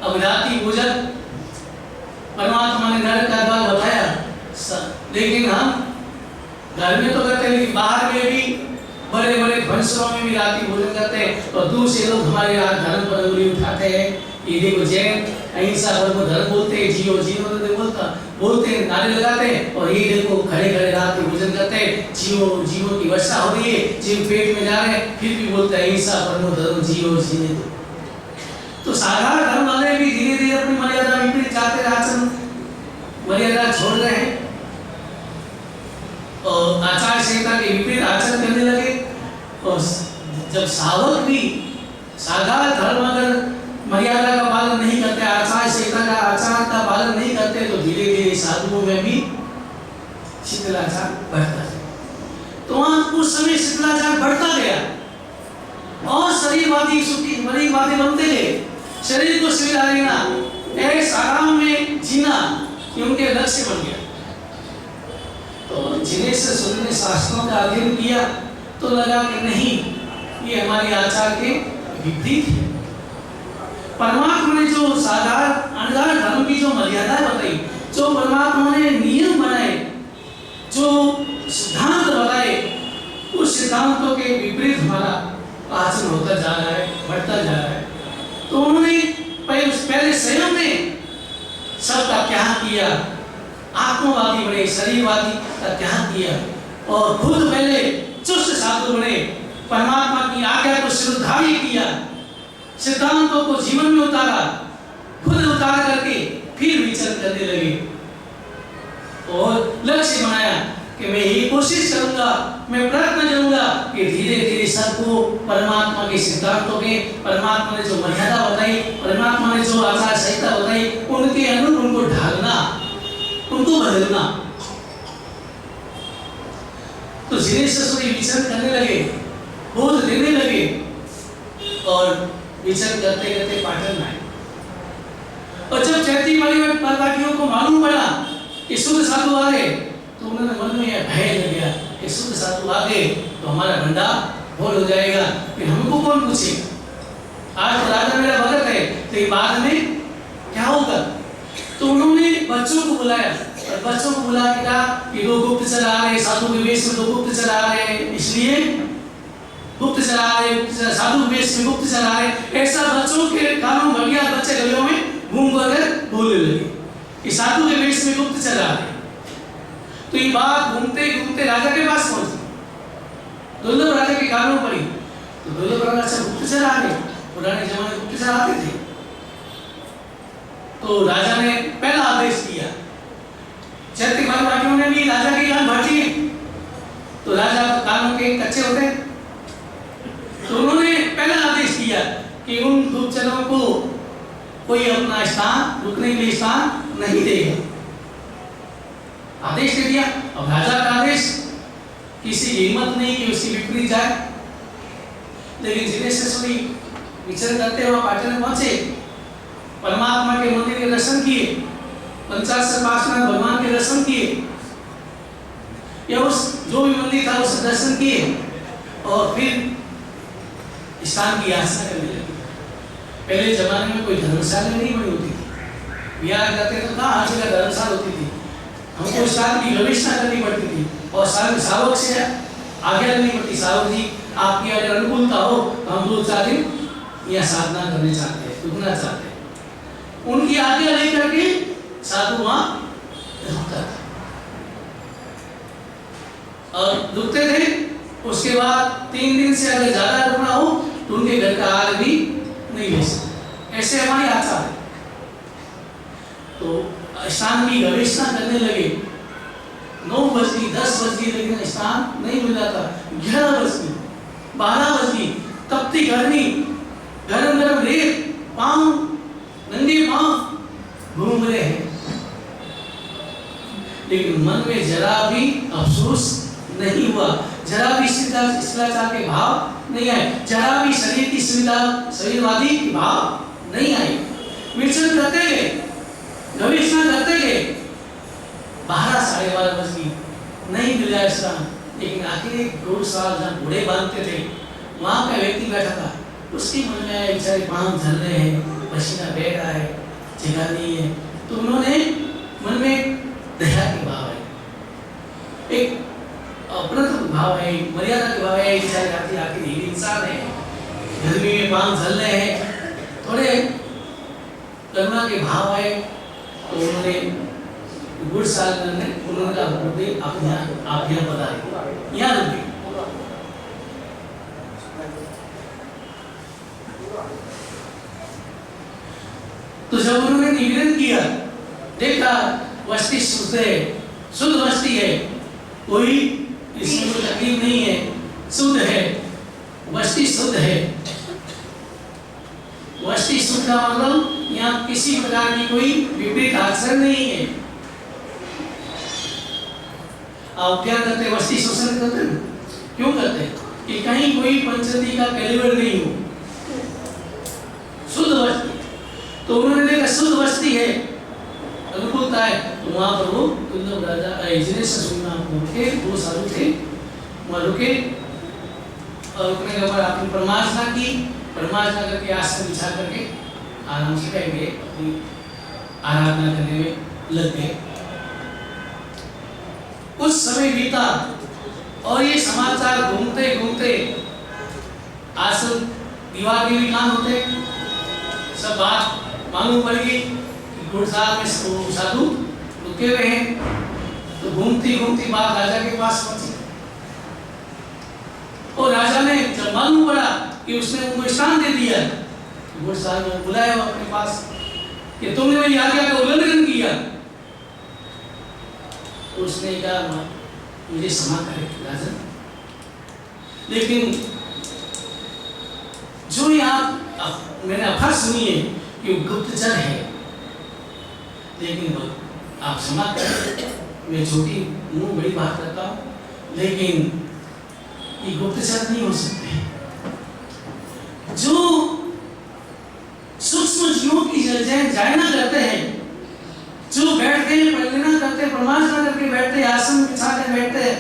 अब रात्रि भोजन परमात्मा ने नरक का द्वार बताया, लेकिन हम घर में तो करते हैं, लेकिन बाहर में भी बड़े बड़े फंक्शनों में भी रात्रि भोजन करते हैं। और दूसरे लोग हमारे यहाँ धर्म पर उंगली उठाते हैं, ये देखो जैन अहिंसा धर्म धर्म बोलते हैं, जियो जियो बोलते हैं, नारे लगाते हैं, और ये देखो खड़े खड़े रात्रि भोजन करते हैं, जियो जियो की वर्षा हो रही है, जीव पेट में जा रहे हैं, फिर भी बोलते हैं अहिंसा धर्म जियो जीने दो। तो साधारण धर्म वाले भी धीरे धीरे अपनी मर्यादा विपरीत जाते आचरण मर्यादा छोड़ रहे हैं और आचार संहिता के विपरीत आचरण करने लगे। और जब सावक भी साधारण धर्म अगर मर्यादा का पालन नहीं करते, आचार संहिता का आचार का पालन नहीं करते, तो धीरे धीरे साधुओं में भी शिथिलाचार बढ़ता है। तो वहां उस समय शिथिलाचार बढ़ता गया और शरीरवादी सुखी मरीवादी बनते गए, शरीर को सुविधा देना, ऐसे आराम में जीना, ये उनके लक्ष्य बन गया। तो जिन्हें से सुनने शास्त्रों का अध्ययन किया तो लगा कि नहीं, ये हमारे आचार के विपरीत है। परमात्मा ने जो साधारण अनगार धर्म की जो मर्यादाएं बताई, जो परमात्मा ने नियम बनाए, जो सिद्धांत बताए, उस सिद्धांतों के विपरीत हमारा आचरण होता जा रहा है, बढ़ता जा रहा है। तो उन्होंने पहले स्वयं ने सबका त्याग किया, आत्मवादी बने, शरीरवादी का त्याग किया, और खुद पहले चुस्त साधु बने, परमात्मा की आज्ञा को श्रद्धावी किया, सिद्धांतों को जीवन में उतारा, खुद उतार करके फिर विचरण करने लगे और लक्ष्य बनाया कि मैं ये कोशिश करूंगा, मैं प्रयत्न करूंगा कि धीरे धीरे सबको परमात्मा के सिद्धांतों के, परमात्मा ने जो मर्यादा बताई, परमात्मा ने जो आचार संहिता बताई, उनके अनुरूप उनको ढालना, उनको बदलना। तो धीरे से विचरण करने लगे, बोध देने लगे और विचरण करते करते पाटन आए। और जब चैती परिवारियों को मालूम पड़ा कि शुद्ध साधु आ गए, तो उन्होंने मन में यह भय लग गया कि शुद्ध साधु आ गए तो हमारा भंडा भोल हो जाएगा, कि हमको कौन पूछेगा, आज तो राजा मेरा भगत है, तो ये बाद में क्या होगा। तो उन्होंने बच्चों को बुलाया और बच्चों को बुला के कहा कि दो गुप्तचर आ रहे, साधु के वेश में दो गुप्तचर आ रहे हैं, इसलिए गुप्तचर आ रहे, साधु के वेश में गुप्तचर आ रहे। ऐसा बच्चों के कानों बढ़ गया, बच्चे गलियों में घूम कर बोलने लगे कि साधु के वेश में गुप्तचर आ रहे। तो ये बात घूमते घूमते राजा के पास पहुंची, दुर्लभ राजा के कानों पड़ी। तो दुर्लभ राजा से गुप्तचर आ गए, पुराने जमाने गुप्तचर आते थे। तो राजा ने पहला आदेश दिया, चैत्य परिवारियों ने भी राजा के कान भर दिए, तो राजा कानों के कच्चे होते, तो उन्होंने पहला आदेश दिया कि उन गुप्तचरों को कोई अपना स्थान, रुकने के लिए स्थान नहीं देगा। आदेश दे दिया। अब राजा का आदेश, किसी की हिम्मत नहीं कि उसकी विपरीत जाए। लेकिन जिनेश्वरी विचरण करते हुए पाटन में पहुंचे, परमात्मा के मंदिर के दर्शन किए, पंचाशर पार्श्वनाथ भगवान के दर्शन किए, या उस जो भी मंदिर था उसके दर्शन किए, और फिर स्नान की याचना करने लगे। पहले जमाने में कोई धर्मशाला नहीं बनी होती थी, विहार करते तो कहाँ हर जगह धर्मशाला होती थी, हमको स्नान की गवेषणा करनी पड़ती थी और सावक से आज्ञा लेनी पड़ती, सावक जी आपकी अगर अनुकूलता हो तो हम 2-4 दिन यह साधना करने चाहते हैं, रुकना चाहते हैं। उनकी आज्ञा लेकर के साधु वहां रुकता था और रुकते थे। उसके बाद 3 दिन से अगर ज्यादा रुकना हो तो उनके घर का आग भी नहीं ले सकते, ऐसे हमारी आचार है। तो स्नान की गवेषणा करने लगे, 9 बज गई, 10 बज गई, लेकिन स्नान नहीं मिला था। 11 बज गई, 12 बज गई, तपती गर्मी, गरम गरम रेत, पांव नंगे पांव घूम रहे हैं, लेकिन मन में जरा भी अफसोस नहीं हुआ, जरा भी शिष्टाचार के भाव नहीं आए, जरा भी शरीर की सुविधा शरीरवादी भाव नहीं आए। विचरण करते गए, गवेषणा करते गए, 12 साढ़े 12 बज गई, नहीं मिला स्नान। लेकिन आखिर एक 2 साल जहाँ घोड़े बांधते थे, वहां का व्यक्ति बैठा था, उसके मन में आया बेचारे पाँव झल रहे हैं, पसीना बह रहा है, जगह नहीं है, तो उन्होंने मन में दया के भाव है, एक अपनत्व भाव है, मर्यादा के भाव है, बेचारे आखिर ये इंसान है, गर्मी में पाँव झल रहे हैं, थोड़े करुणा के भाव है, तो उन्होंने गुड़ सागर ने उन्होंने कहा गुरुदेव आप यहाँ पधारिए, यहाँ रुकिए। तो जब उन्होंने निवेदन किया, देखा वस्ती शुद्ध है, शुद्ध वस्ती है, कोई इसमें कोई तकलीफ नहीं है, शुद्ध है, वस्ती शुद्ध है। वस्ती शुद्ध का मतलब यहाँ किसी प्रकार की कोई विपरीत आचरण नहीं है। आप क्या करते, वस्ती शोषण करते हैं, क्यों करते हैं कि कहीं कोई पंचती का कैलिबर नहीं हो, शुद्ध वस्ती। तो उन्होंने देखा शुद्ध वस्ती है, अनुकूलता है, तो वहां पर वो दुर्लभ राजा के दो साधु थे, वहां रुके और रुकने के बाद आपने परमार्चना की, परमार्चना करके आसन बिछा करके आराम से बैठ गए, अपनी आराधना करने में लग गए। कुछ समय बीता और ये समाचार घूमते घूमते आसन दीवार के भी कान होते, सब बात मालूम पड़ गई कि गुड़साल में साधु रुके हुए हैं। तो घूमती घूमती बात राजा के पास पहुंची और राजा ने जब मालूम पड़ा कि उसने उनको स्थान दे दिया, गुड़साल ने बुलाया अपने पास कि तुमने मेरी आज्ञा का उल्लंघन किया। तो उसने कहा मुझे क्षमा करे राजन, लेकिन जो यहाँ मैंने अफवाह सुनी है कि वो गुप्तचर है, लेकिन आप क्षमा करें, मैं छोटी मुंह बड़ी बात करता हूँ, लेकिन ये गुप्तचर नहीं हो सकते। जो सूक्ष्म जीवों की जायना करते हैं, जो बैठते हैं, परिणना करते हैं, परमार्चना करके बैठते हैं, आसन बिछा कर बैठते हैं,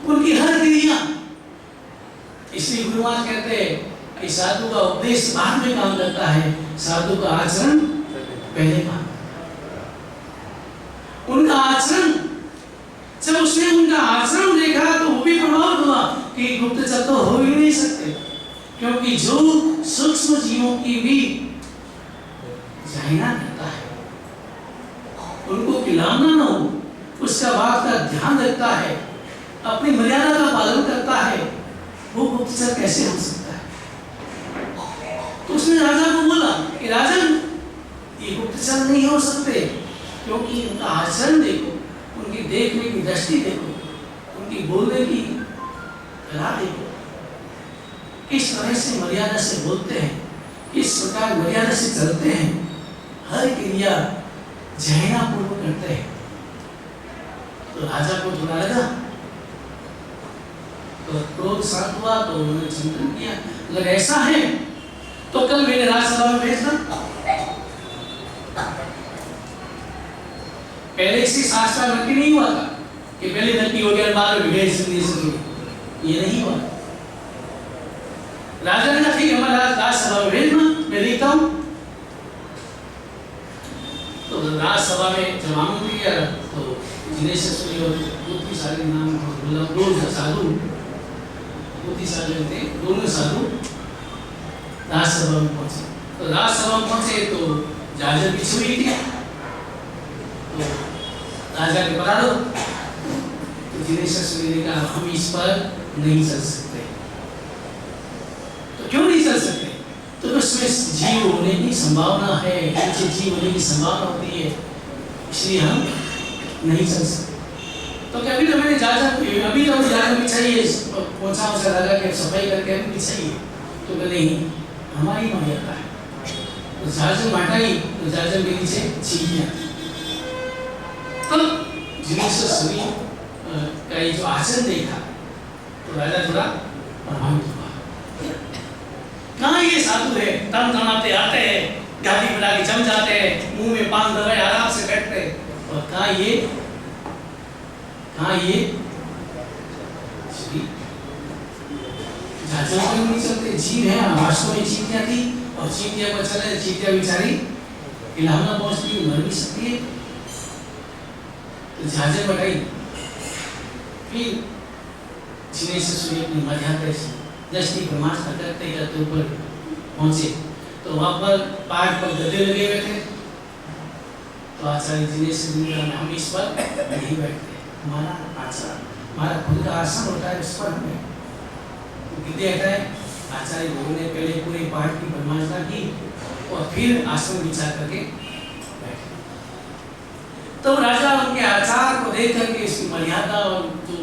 उनकी हर क्रिया, इसलिए गुरुवान कहते हैं कि साधु का उपदेश बाद में काम करता है, साधु का आचरण पहले काम। उनका आचरण, जब उसने उनका आचरण देखा तो वो भी प्रभावित हुआ कि गुप्तचर तो हो ही नहीं सकते, क्योंकि जो सूक्ष्म जीवों की भी जायना करता है, उनको खिलाना न हो, उसका बात का ध्यान रखता है, अपनी मर्यादा का पालन करता है, वो गुप्तचर कैसे हो सकता है। तो उसने राजा को बोला कि राजन, ये गुप्तचर नहीं हो सकते, क्योंकि उनका आचरण देखो, उनकी देखने की दृष्टि देखो, उनकी बोलने की कला देखो, किस तरह से मर्यादा से बोलते हैं, किस प्रकार मर्यादा से चलते हैं, हर क्रिया जहना पूर्वक करते हैं। तो राजा को थोड़ा लगा, तो क्रोध शांत हुआ, तो उन्होंने चिंतन किया, अगर ऐसा है तो कल मेरे राज्यसभा में भेजना। पहले इसी शास्त्र नक्की नहीं हुआ था कि पहले नक्की हो गया बाद में भेज सकते, ये नहीं हुआ। राजा ने कहा ठीक है, हमारा राज्यसभा में भेजना, मैं देखता हूँ। तो राज्यसभा में जब आमंत्रित किया तो जिनेश सूरी और बहुत ही सारे नाम बोला, दो साधु, बहुत ही सारे थे, दोनों साधु राज्यसभा में पहुंचे। तो राज्यसभा में पहुंचे तो जाजर बिछी हुई थी, तो राजा के पधारो। तो जिनेश सूरी ने कहा हम इस पर नहीं चल सकते। तो क्यों नहीं चल सकते? तो उसमें जीव होने की संभावना है, नीचे जीव होने की संभावना होती है, इसलिए हम नहीं चल सकते। तो कभी तो मैंने अभी तो जाकर बिछाइए, पहुंचा उसे राजा के सफाई करके अभी बिछाइए, तो कहते नहीं हमारी मर्यादा है। तो जाजर हटाई तो जाजर के नीचे चीटियां। तब जिनेश सूरी का ये जो आचरण देखा तो राजा थोड़ा प्रभावित हुआ। कहाँ ये साधु है, तन तनाते आते हैं, गाड़ी बना के जम जाते हैं, मुंह में पान दबाए आराम से बैठते हैं, और कहाँ ये झांझों पे नहीं चलते, जीव है वास्तव में चींटियां थी और चींटियां पर चले, चींटियां बेचारी इलाहाबाद पहुंचती मर भी सकती है। तो झांझें बढ़ाई, फिर जिन्हें से सूर्य अपनी मध्यांतर से दृष्टि ब्रह्मांड करते करते ऊपर पहुंचे तो वहां पर पहाड़ पर गधे लगे हुए थे। तो आचार्य जी ने से हम इस पर नहीं बैठते, हमारा आचार हमारा खुद का आसन होता है, उस पर हमें गधे हटाए। आचार्य गुरु ने पहले पूरे पहाड़ की परिमार्जना की और फिर आसन बिछा करके बैठे। तो राजा उनके आचार को देख करके इसकी मर्यादा और जो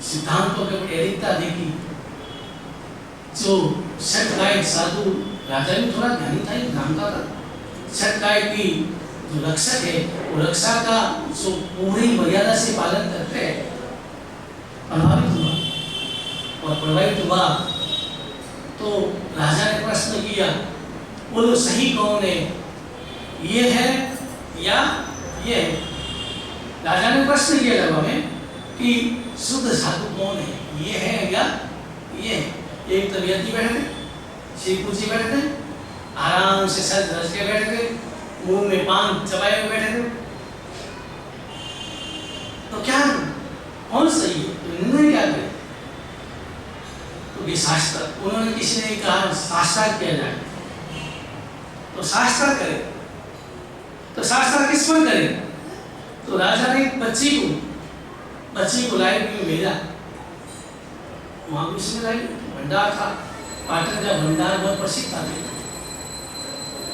सिद्धांतों के प्रति अधिकता देखी, जो सतगाय साधु राजा भी थोड़ा ध्यानी था, जानता था सतगाय की जो रक्षक है वो रक्षा का जो पूरी मर्यादा से पालन करते हैं, प्रभावित हुआ और प्रभावित हुआ तो राजा ने प्रश्न किया, बोलो सही कौन है, ये है या ये है? राजा ने प्रश्न किया जवाब में कि शुद्ध साधु कौन है, ये है या ये है? एक तो व्यक्ति बैठे थे, सिर ऊंची बैठे थे, आराम से सर रच के बैठे थे, मुंह में पान चबाए हुए बैठे थे। तो क्या कौन सही है? तो निर्णय क्या करे? तो शास्त्र, उन्होंने किसी ने कहा शास्त्र किया जाए तो शास्त्र करे। तो शास्त्र किस पर करे? तो राजा ने बच्ची को लाइब्रेरी में भेजा, वहां उसमें लाइब्रेरी भंडार था, पाटन का भंडार बहुत प्रसिद्ध था,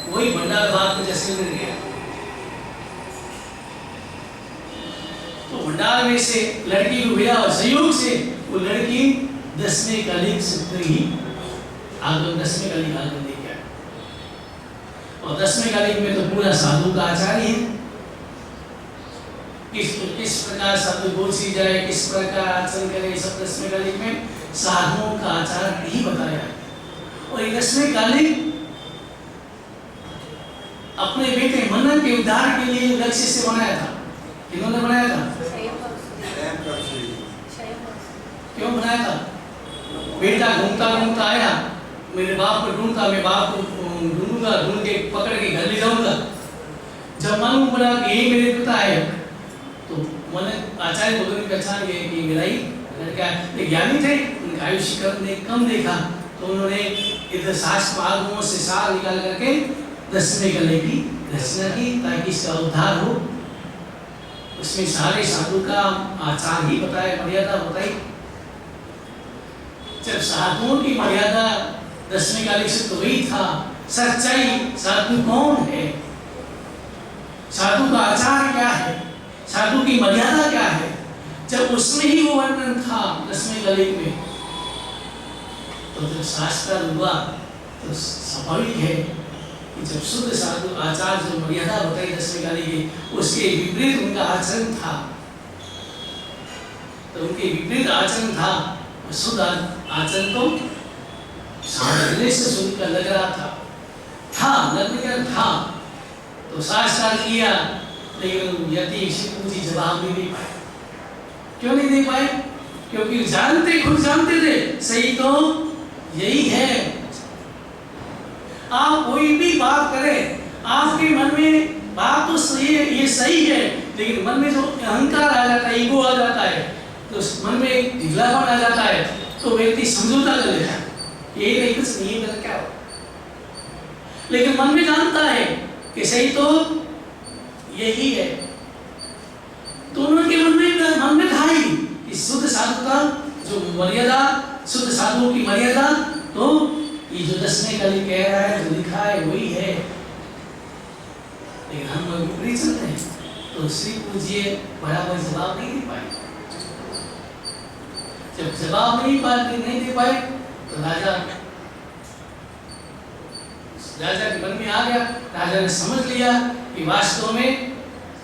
वही भंडार बाद में जैसलमेर गया। तो भंडार में से लड़की को भेजा और सहयोग से वो लड़की 10वें कलीग से ही आगम 10वें कलीग आगम लेके आया। और 10वें कलीग में तो पूरा साधु का आचार्य है, किस प्रकार साधु बोलती जाए, किस प्रकार आचरण करे, सब 10वें कलीग में साधुओं का आचार ही बताया। और ये 10वें कलीग अपने बेटे मनन के उद्धार के लिए लक्ष्य से बनाया था। किन्होंने बनाया था? क्यों बनाया था? बेटा घूमता घूमता आया, मेरे बाप को ढूंढता, मैं बाप को ढूंढूंगा, ढूंढ के पकड़ के घर ले जाऊंगा। जब मालूम पड़ा कि यही मेरे पिता है तो मन आचार्य बोलने की पहचान गए कि मेरा ही लड़का। ज्ञानी थे, उनका आयुष्य कम देखा तो उन्होंने इधर शास्त्र आगमों से सार निकाल करके 10वें कलीग की रचना की ताकि इसका उद्धार हो। उसमें सारे साधु का आचार ही बताया, मर्यादा बताई। जब साधुओं की मर्यादा 10वें कलीग से तो वही था, सच्चाई साधु कौन है, साधु का आचार क्या है, साधु की मर्यादा क्या है, जब उसमें ही वो वर्णन था 10वें कलीग में, तो जब शास्त्र हुआ तो स्वाभाविक है कि जब शुद्ध साधु आचार जो मर्यादा बताई 10वें कलीग की, उसके विपरीत उनका आचरण था, तो उनके विपरीत आचरण था। शुद्ध आचरण को सामने से सुनकर लग रहा था लगने था तो शास्त्र किया, लेकिन यदि शिवजी जवाब नहीं दे पाए। क्यों नहीं दे पाए? क्योंकि खुद जानते थे सही तो यही है। आप कोई भी बात करें, आपके मन में बात तो सही है, ये सही है, लेकिन मन में जो अहंकार आ जाता है, ईगो आ जाता है, तो मन में एक ढिलापन आ जाता है, तो व्यक्ति समझौता कर लेता है, यही नहीं कुछ नहीं कर क्या हो। लेकिन मन में जानता है कि सही तो यही है, तो उनके मन में था ही कि शुद्ध साधु का जो मर्यादा, शुद्ध साधुओं की मर्यादा, तो ये जो 10वें कलीग कह रहा है, जो लिखा है वही है। लेकिन हम लोग विपरीत चलते हैं, तो श्री पूज्य बराबर जवाब नहीं दे पाए। जब जवाब नहीं दे पाए तो राजा के मन में आ गया, राजा ने समझ लिया कि वास्तव में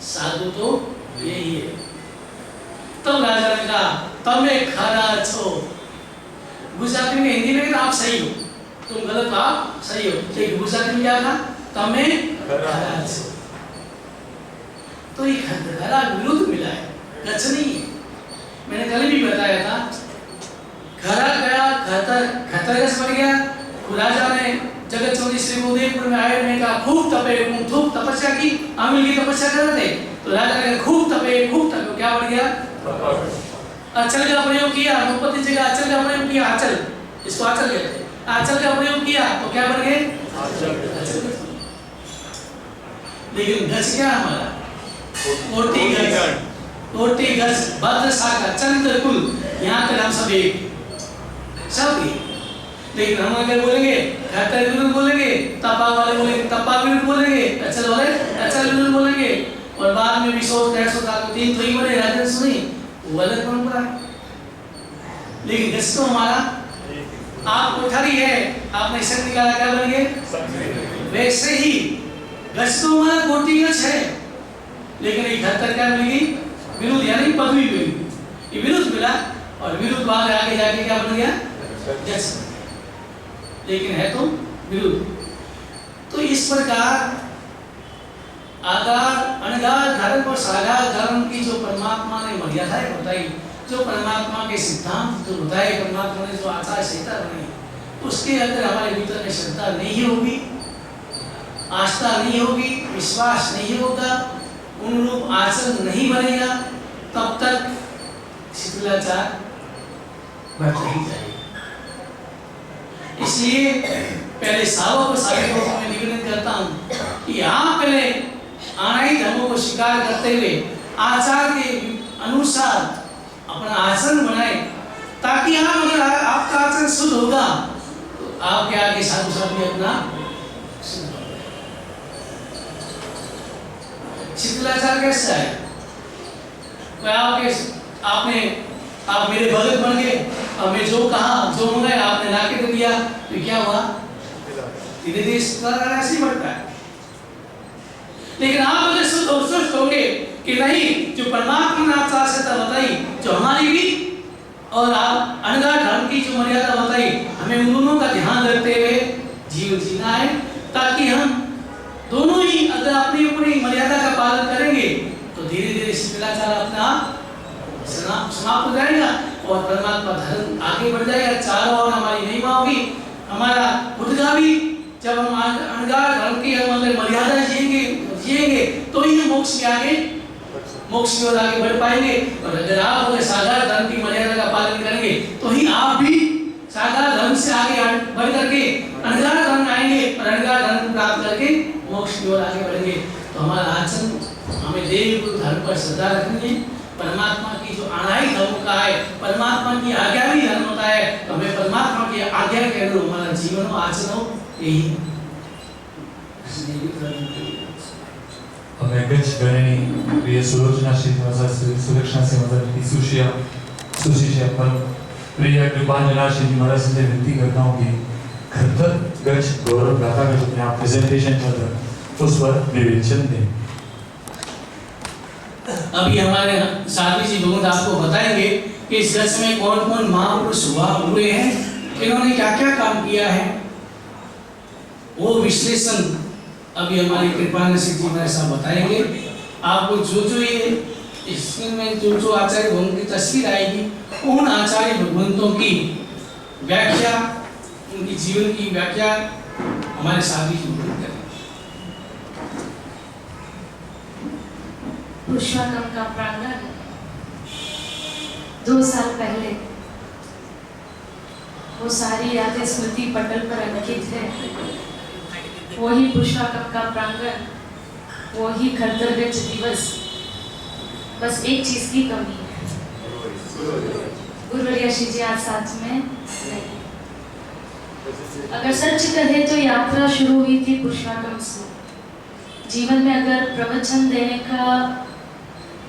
साधु तो यही है। तब राजा ने कहा तमें खरा छो, गुजराती में, हिंदी में आप सही हो, तुम गलत हो, आप सही हो, लेकिन गुजराती में क्या था? तमें खरा छो। तो ये खरा विरुद्ध मिला है, गच नहीं है। मैंने कल भी बताया था घर गया, खतरगस बन गया। राजा ने जगत चौधरी श्री उदयपुर में आए, ने कहा खूब तपे, खूब तपस्या की। आमिल की तपस्या कर रहे थे, तो राजा ने खूब तपे, क्या बन गया? अचल का प्रयोग किया, अनुपति जगह अचल का प्रयोग किया, अचल, इसको अचल कहते हैं। अचल का प्रयोग किया तो क्या बन गए? अचल। लेकिन गज क्या हमारा? कोटि गज, भद्र शाखा, चंद्रकुल, यहाँ तक हम सब एक, सब एक। लेकिन हम अगर बोलेंगे खतर विरुद्ध बोलेंगे, तपा वाले बोलेंगे तपा विरुद्ध बोलेंगे, अचल वाले अचल विरुद्ध बोलेंगे, और बाद में भी सोच तो तीन तो ही बने राजन सुनी, वो अलग परंपरा है। लेकिन गज तो हमारा, आप कोठारी है, आपने संग निकाला, क्या बन गए? वैसे ही गज तो हमारा कोटि गज है, लेकिन ये खतर क्या मिलेगी? विरुद्ध, यानी पदवी मिलेगी। ये विरुद्ध मिला, और विरुद्ध बाद आगे जाके क्या बन गया? गज। लेकिन है तो विरुद्ध। तो इस प्रकार आधार अनगार धर्म और सागार धर्म की जो परमात्मा ने मर्यादाएं बताई, जो परमात्मा के सिद्धांत जो बताए, परमात्मा ने जो आचार संहिता बनाई, उसके अंदर हमारे भीतर में श्रद्धा नहीं होगी, आस्था नहीं होगी, विश्वास नहीं होगा, उन रूप आचरण नहीं बनेगा, तब तक शिथिलाचार बढ़ता ही जाएगा। इसलिए पहले सावक और साधकों को मैं निवेदन करता हूँ कि यहाँ पहले अनादि धर्मों को स्वीकार करते हुए आचार के अनुसार अपना आचरण बनाए, ताकि आप अगर आपका आचरण शुद्ध होगा तो आपके आगे साधु साथ भी अपना शिथिलाचार कैसे है? आप मेरे भगत बन गए, अब मैं जो कहा जो मंगाए आपने लाके दे दिया, तो क्या हुआ? धीरे धीरे शिथिलाचार ऐसे ही बढ़ता है। लेकिन आप अगर शुद्ध और स्वस्थ होंगे कि नहीं, जो परमात्मा ने आचार संहिता बताई, जो हमारी भी और आप अनगार धर्म की जो मर्यादा बताई, हमें उन दोनों का ध्यान रखते हुए जीवन जीना है, ताकि हम दोनों ही अगर अपनी अपनी मर्यादा का पालन करेंगे तो धीरे धीरे शिथिलाचार अपना समाप्त हो जाएगा और परमात्मा धर्म आगे बढ़ जाएगा। चारों ओर हमारी महिमा होगी, हमारा खुद का भी, जब हम अनगार धर्म की हम अगर मर्यादा जिएंगे तो ही हम मोक्ष की ओर आगे बढ़ पाएंगे। और अगर आप अगर साधारण धर्म की मर्यादा का पालन करेंगे तो ही आप भी साधारण धर्म से आगे बढ़ करके अनगार धर्म आएंगे और अनगार धर्म प्राप्त करके मोक्ष की ओर आगे बढ़ेंगे। तो हमारा आचरण, हमें देव गुरु धर्म पर श्रद्धा रखनी है, परमात्मा की जो अनादि धर्म का है, परमात्मा की आज्ञा भी धर्म होता है, तो हमें परमात्मा की आज्ञा के अनुरूप हमारा जीवन हो, आचरण हो, यही Največ verejný je súročná सुरक्षा से मतलब सुशिष्य पर प्रिय कृपांजलि राशि हमारा से विनती करता हूँ कि खतर गच गौरव गाथा का जो यहाँ प्रेजेंटेशन चल रहा है उस पर विवेचन दें। अभी हमारे साथी जी भगवंत आपको बताएंगे कि इस गच में कौन कौन महापुरुष हुए हैं, इन्होंने क्या क्या काम किया है, वो विश्लेषण अभी हमारी कृपानंद सिंह जी हमारे साथ बताएंगे। आपको जो ये स्क्रीन में जो आचार्य भगवंत की तस्वीर आएगी, उन आचार्य भगवंतों की व्याख्या, उनकी जीवन की व्याख्या हमारे साथी जी करेंगे। पुरुषोत्तम का प्रांगण 2 साल पहले वो सारी यादें स्मृति पटल पर अंकित है। वही पुरुषोत्तम का प्रांगण, वही खरतरगंज दिवस, बस एक चीज की कमी है, गुरुवर्य श्री जी आज साथ में नहीं। अगर सच कहे तो यात्रा शुरू हुई थी पुरुषोत्तम से। जीवन में अगर प्रवचन देने का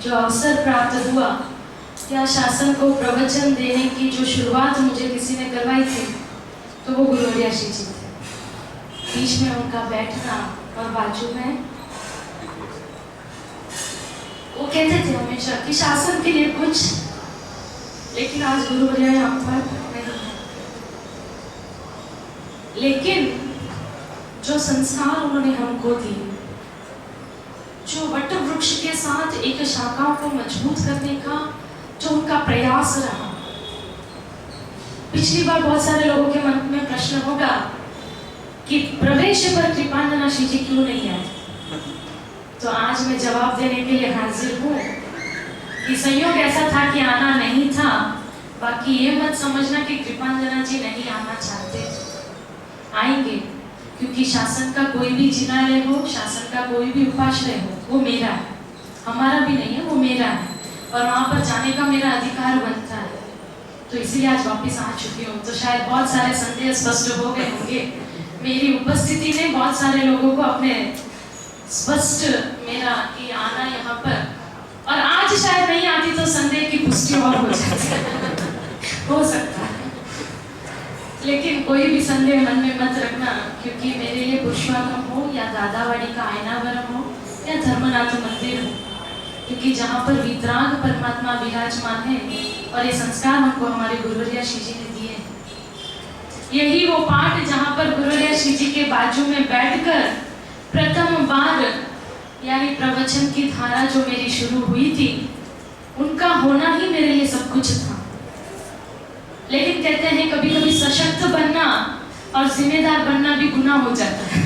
जो अवसर प्राप्त हुआ, या शासन को प्रवचन देने की जो शुरुआत मुझे किसी ने करवाई थी, तो वो गुरुवर्य श्री जी थे। बीच में उनका बैठना और बाजू में वो कहते थे हमेशा कि शासन के लिए कुछ, लेकिन आज गुरुवर्य यहाँ पर नहीं है। लेकिन जो संस्कार उन्होंने हमको दिए, जो वट वृक्ष के साथ एक शाखाओं को मजबूत करने का जो उनका प्रयास रहा, पिछली बार बहुत सारे लोगों के मन में प्रश्न होगा कि प्रवेश पर कृपांजना श्री जी क्यों नहीं आए, तो आज मैं जवाब देने के लिए हाजिर हूँ कि संयोग ऐसा था कि आना नहीं था। बाकी ये मत समझना कि कृपांजना जी नहीं आना चाहते, आएंगे, क्योंकि शासन का कोई भी जिनालय हो, शासन का कोई भी उपाश्रय हो, वो मेरा है, हमारा भी नहीं है, वो मेरा है, और वहाँ पर जाने का मेरा अधिकार बनता है। तो इसीलिए आज वापस आ चुकी हूँ। तो शायद बहुत सारे संदेह स्पष्ट हो गए होंगे। मेरी उपस्थिति ने बहुत सारे लोगों को अपने स्पष्ट मेरा कि आना यहाँ पर, और आज शायद नहीं आती तो संदेह की पुष्टि और हो जाती हो सकता है, लेकिन कोई भी संदेह मन में मत रखना, क्योंकि मेरे लिए पुरुषोत्तम हो या दादावाड़ी का आयनावरम हो या धर्मनाथ मंदिर हो, क्योंकि जहाँ पर वितराग परमात्मा विराजमान है और ये संस्कार हमको हमारे गुरुवर्य श्री जी ने दिए हैं। यही वो पाठ जहाँ पर गुरुवर्य श्री जी के बाजू में बैठकर प्रथम बार यानी प्रवचन की धारा जो मेरी शुरू हुई थी, उनका होना ही मेरे लिए सब कुछ था। लेकिन कहते हैं कभी कभी सशक्त बनना और जिम्मेदार बनना भी गुनाह हो जाता है।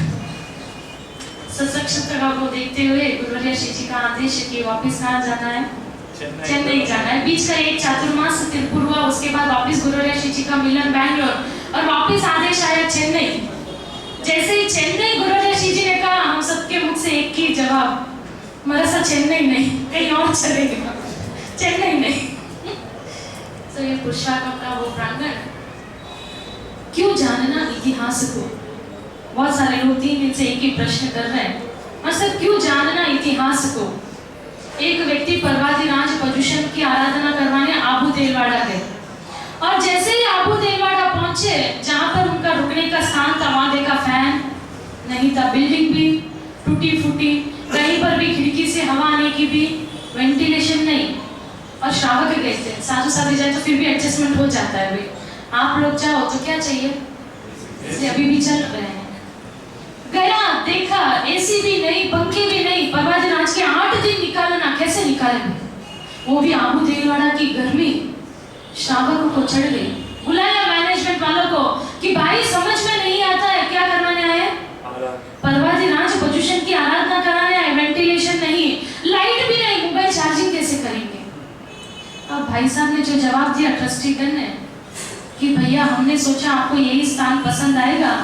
सशक्तता को देखते हुए गुरुवर्य श्री जी का आदेश है कि वापस कहाँ जाना है, चेन्नई जाना है। बीच का एक चातुर्मास तिरुपुर हुआ, उसके बाद वापस गुरुवर्य श्री जी का मिलन बैंगलोर, और वापस आदेश आया चेन्नई। जैसे ही चेन्नई गुरुवर्य श्री जी ने कहा, हम सबके मुख से एक ही जवाब, मरसा चेन्नई नहीं, कहीं और चलेगा, चेन्नई नहीं। तो ये पुरुषोत्तम का वो प्रांगण, क्यों जानना इतिहास को। बहुत सारे लोग 3 दिन से एक ही प्रश्न कर रहे हैं, मतलब क्यों जानना इतिहास को। एक व्यक्ति पर्वतीराज पजुशन की आराधना करवाने आबू देलवाड़ा गए, और जैसे ही आबू देलवाड़ा पहुंचे, जहां पर उनका रुकने का स्थान था, वहां देखा फैन नहीं था, बिल्डिंग भी टूटी फूटी, कहीं पर भी खिड़की से हवा आने की भी वेंटिलेशन नहीं, और श्रावक गए थे। साधु साधु जाए तो फिर भी एडजस्टमेंट हो जाता है भाई, आप लोग जाओ तो क्या चाहिए, इसलिए अभी भी चल रहे हैं। गया देखा एसी भी नहीं, पंखे भी नहीं, पर्वतीराज के 8 दिन निकालना, कैसे निकालेंगे, वो भी आबू देलवाड़ा की गर्मी श्रावकों को चढ़ गई। बुलाया मैनेजमेंट वालों को कि भाई समझ में नहीं आता है, क्या करवाने आए, पर्वतीराज पजुशन की आराधना कराने आए, वेंटिलेशन नहीं, लाइट भी नहीं, मोबाइल चार्जिंग कैसे करेंगे। अब भाई साहब ने जो जवाब दिया ट्रस्टीगण ने कि भैया हमने सोचा आपको यही स्थान पसंद आएगा,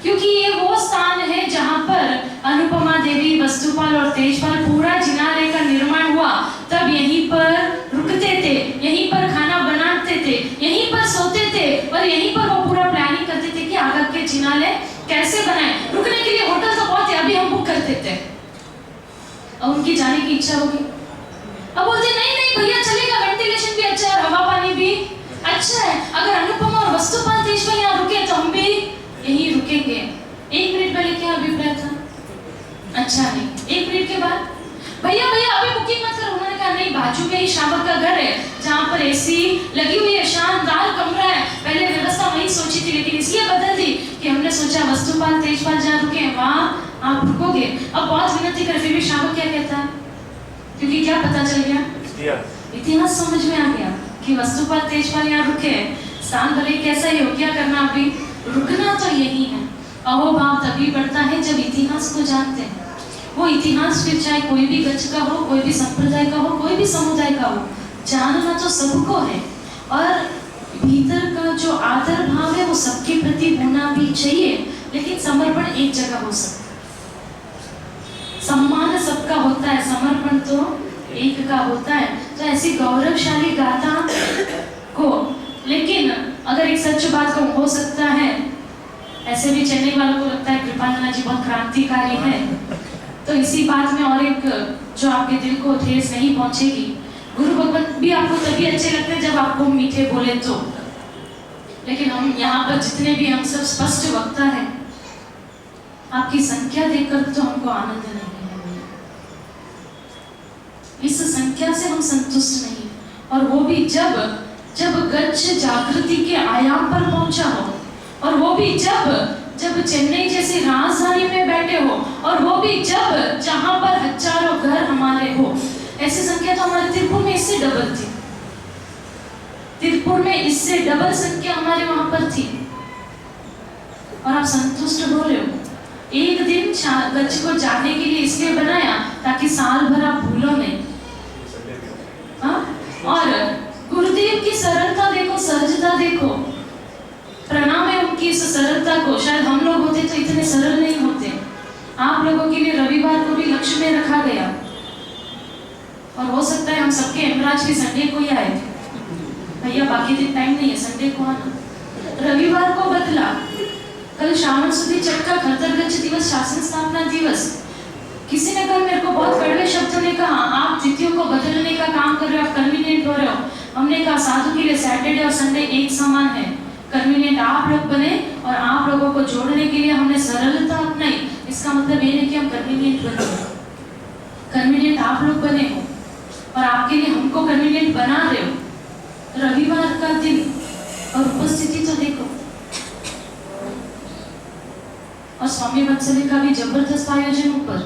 क्योंकि ये वो स्थान है जहाँ पर अनुपमा देवी, वस्तुपाल और तेजपाल पूरा जिनालय का निर्माण हुआ, तब यहीं पर रुकते थे, यहीं पर खाना बनाते थे, यहीं पर सोते थे, और यहीं पर वो पूरा प्लानिंग करते थे कि आगे के जिनालय कैसे बनाए। रुकने के लिए होटल तो बहुत है, अभी हम बुक करते थे। अब उनकी जाने की इच्छा होगी, अब बोलते नहीं नहीं भैया चलेगा, वेंटिलेशन भी अच्छा है, हवा पानी भी अच्छा है, अगर अनुपमा और वस्तुपाल तेजपाल यहाँ रुके तो हम भी यहीं रुकेंगे। 1 मिनट पहले क्या अभिप्राय था, अच्छा नहीं, 1 मिनट के बाद भैया भैया अभी बुकिंग मत करो। उन्होंने कहा नहीं, बाजू में ही श्रावक का घर है जहाँ पर एसी लगी हुई है, शानदार कमरा है, पहले व्यवस्था वही सोची थी, लेकिन इसलिए बदल दी कि हमने सोचा वस्तुपाल तेजपाल जहाँ रुके वहाँ आप रुकोगे। अब बहुत विनती कर, फिर भी श्रावक क्या कहता है, क्योंकि क्या पता चल गया, इतिहास समझ में आ गया कि वस्तुपाल तेजपाल यहाँ रुके, स्थान भले कैसा ही हो, क्या करना, अभी रुकना तो यही है। अहोभाव तभी बढ़ता है जब इतिहास को जानते हैं। वो इतिहास फिर चाहे कोई भी गज का हो, कोई भी संप्रदाय का हो, कोई भी समुदाय का हो, जानना तो सबको है, और भीतर का जो आदर भाव है वो सबके प्रति होना भी चाहिए, लेकिन समर्पण एक जगह हो सकता है। सम्मान सबका होता है, समर्पण तो एक का होता है। तो ऐसी गौरवशाली गाथा को, लेकिन अगर एक सच बात को हो सकता है, ऐसे भी चेन्नई वालों को लगता है कृपांजना जी बहुत क्रांतिकारी है, तो इसी बात में और एक जो आपके दिल को ठेस नहीं पहुंचेगी, गुरु भगवत भी आपको तभी अच्छे लगते हैं जब आपको मीठे बोले तो, लेकिन हम यहाँ पर जितने भी हम सब स्पष्ट वक्ता है, आपकी संख्या देखकर तो हमको आनंद नहीं है, इस संख्या से हम संतुष्ट नहीं, और वो भी जब गच्छ जागृति के आयाम पर पहुंचा हो, और वो भी जब चेन्नई जैसी राजधानी में बैठे हो, और वो भी जहां पर हजारों घर हमारे हो। ऐसी संख्या तो हमारे तिरुपुर में इससे डबल थी। तिरुपुर में इससे डबल संख्या हमारे वहां पर थी और आप संतुष्ट हो रहे हो। एक दिन गच्छ को जाने के लिए इसलिए बनाया ताकि साल भर आप भूलो नहीं। हाँ? और गुरुदेव की सरलता देखो, सहजता देखो। प्रणाम है उनकी इस सरलता को। शायद हम लोग होते तो इतने सरल नहीं होते। आप लोगों के लिए रविवार को भी लक्ष्य में रखा गया और हो सकता है हम सबके यमराज के संडे को ही आए थे। भैया बाकी दिन टाइम नहीं है, संडे को आना। रविवार को बदला, कल श्रावण सुदी चक्का खरतरगच्छ दिवस, शासन स्थापना दिवस। किसी ने कल मेरे को बहुत कड़वे शब्दों ने कहा आप तिथियों को बदलने का काम कर रहे हो, आप कन्वीनियंट हो रहे हो। हमने कहा साधु के लिए सैटरडे और संडे एक समान है। कन्वीनियंट आप लोग बने और आप लोगों को जोड़ने के लिए हमने सरलता अपनाई। इसका मतलब ये नहीं कि हम कन्वीनियंट बने, कन्वीनियंट आप लोग बने हो और आपके लिए हमको कन्वीनियंट बना रहे हो। रविवार का दिन और उपस्थिति तो देखो। और स्वामी वत्सली का भी जबरदस्त आयोजन ऊपर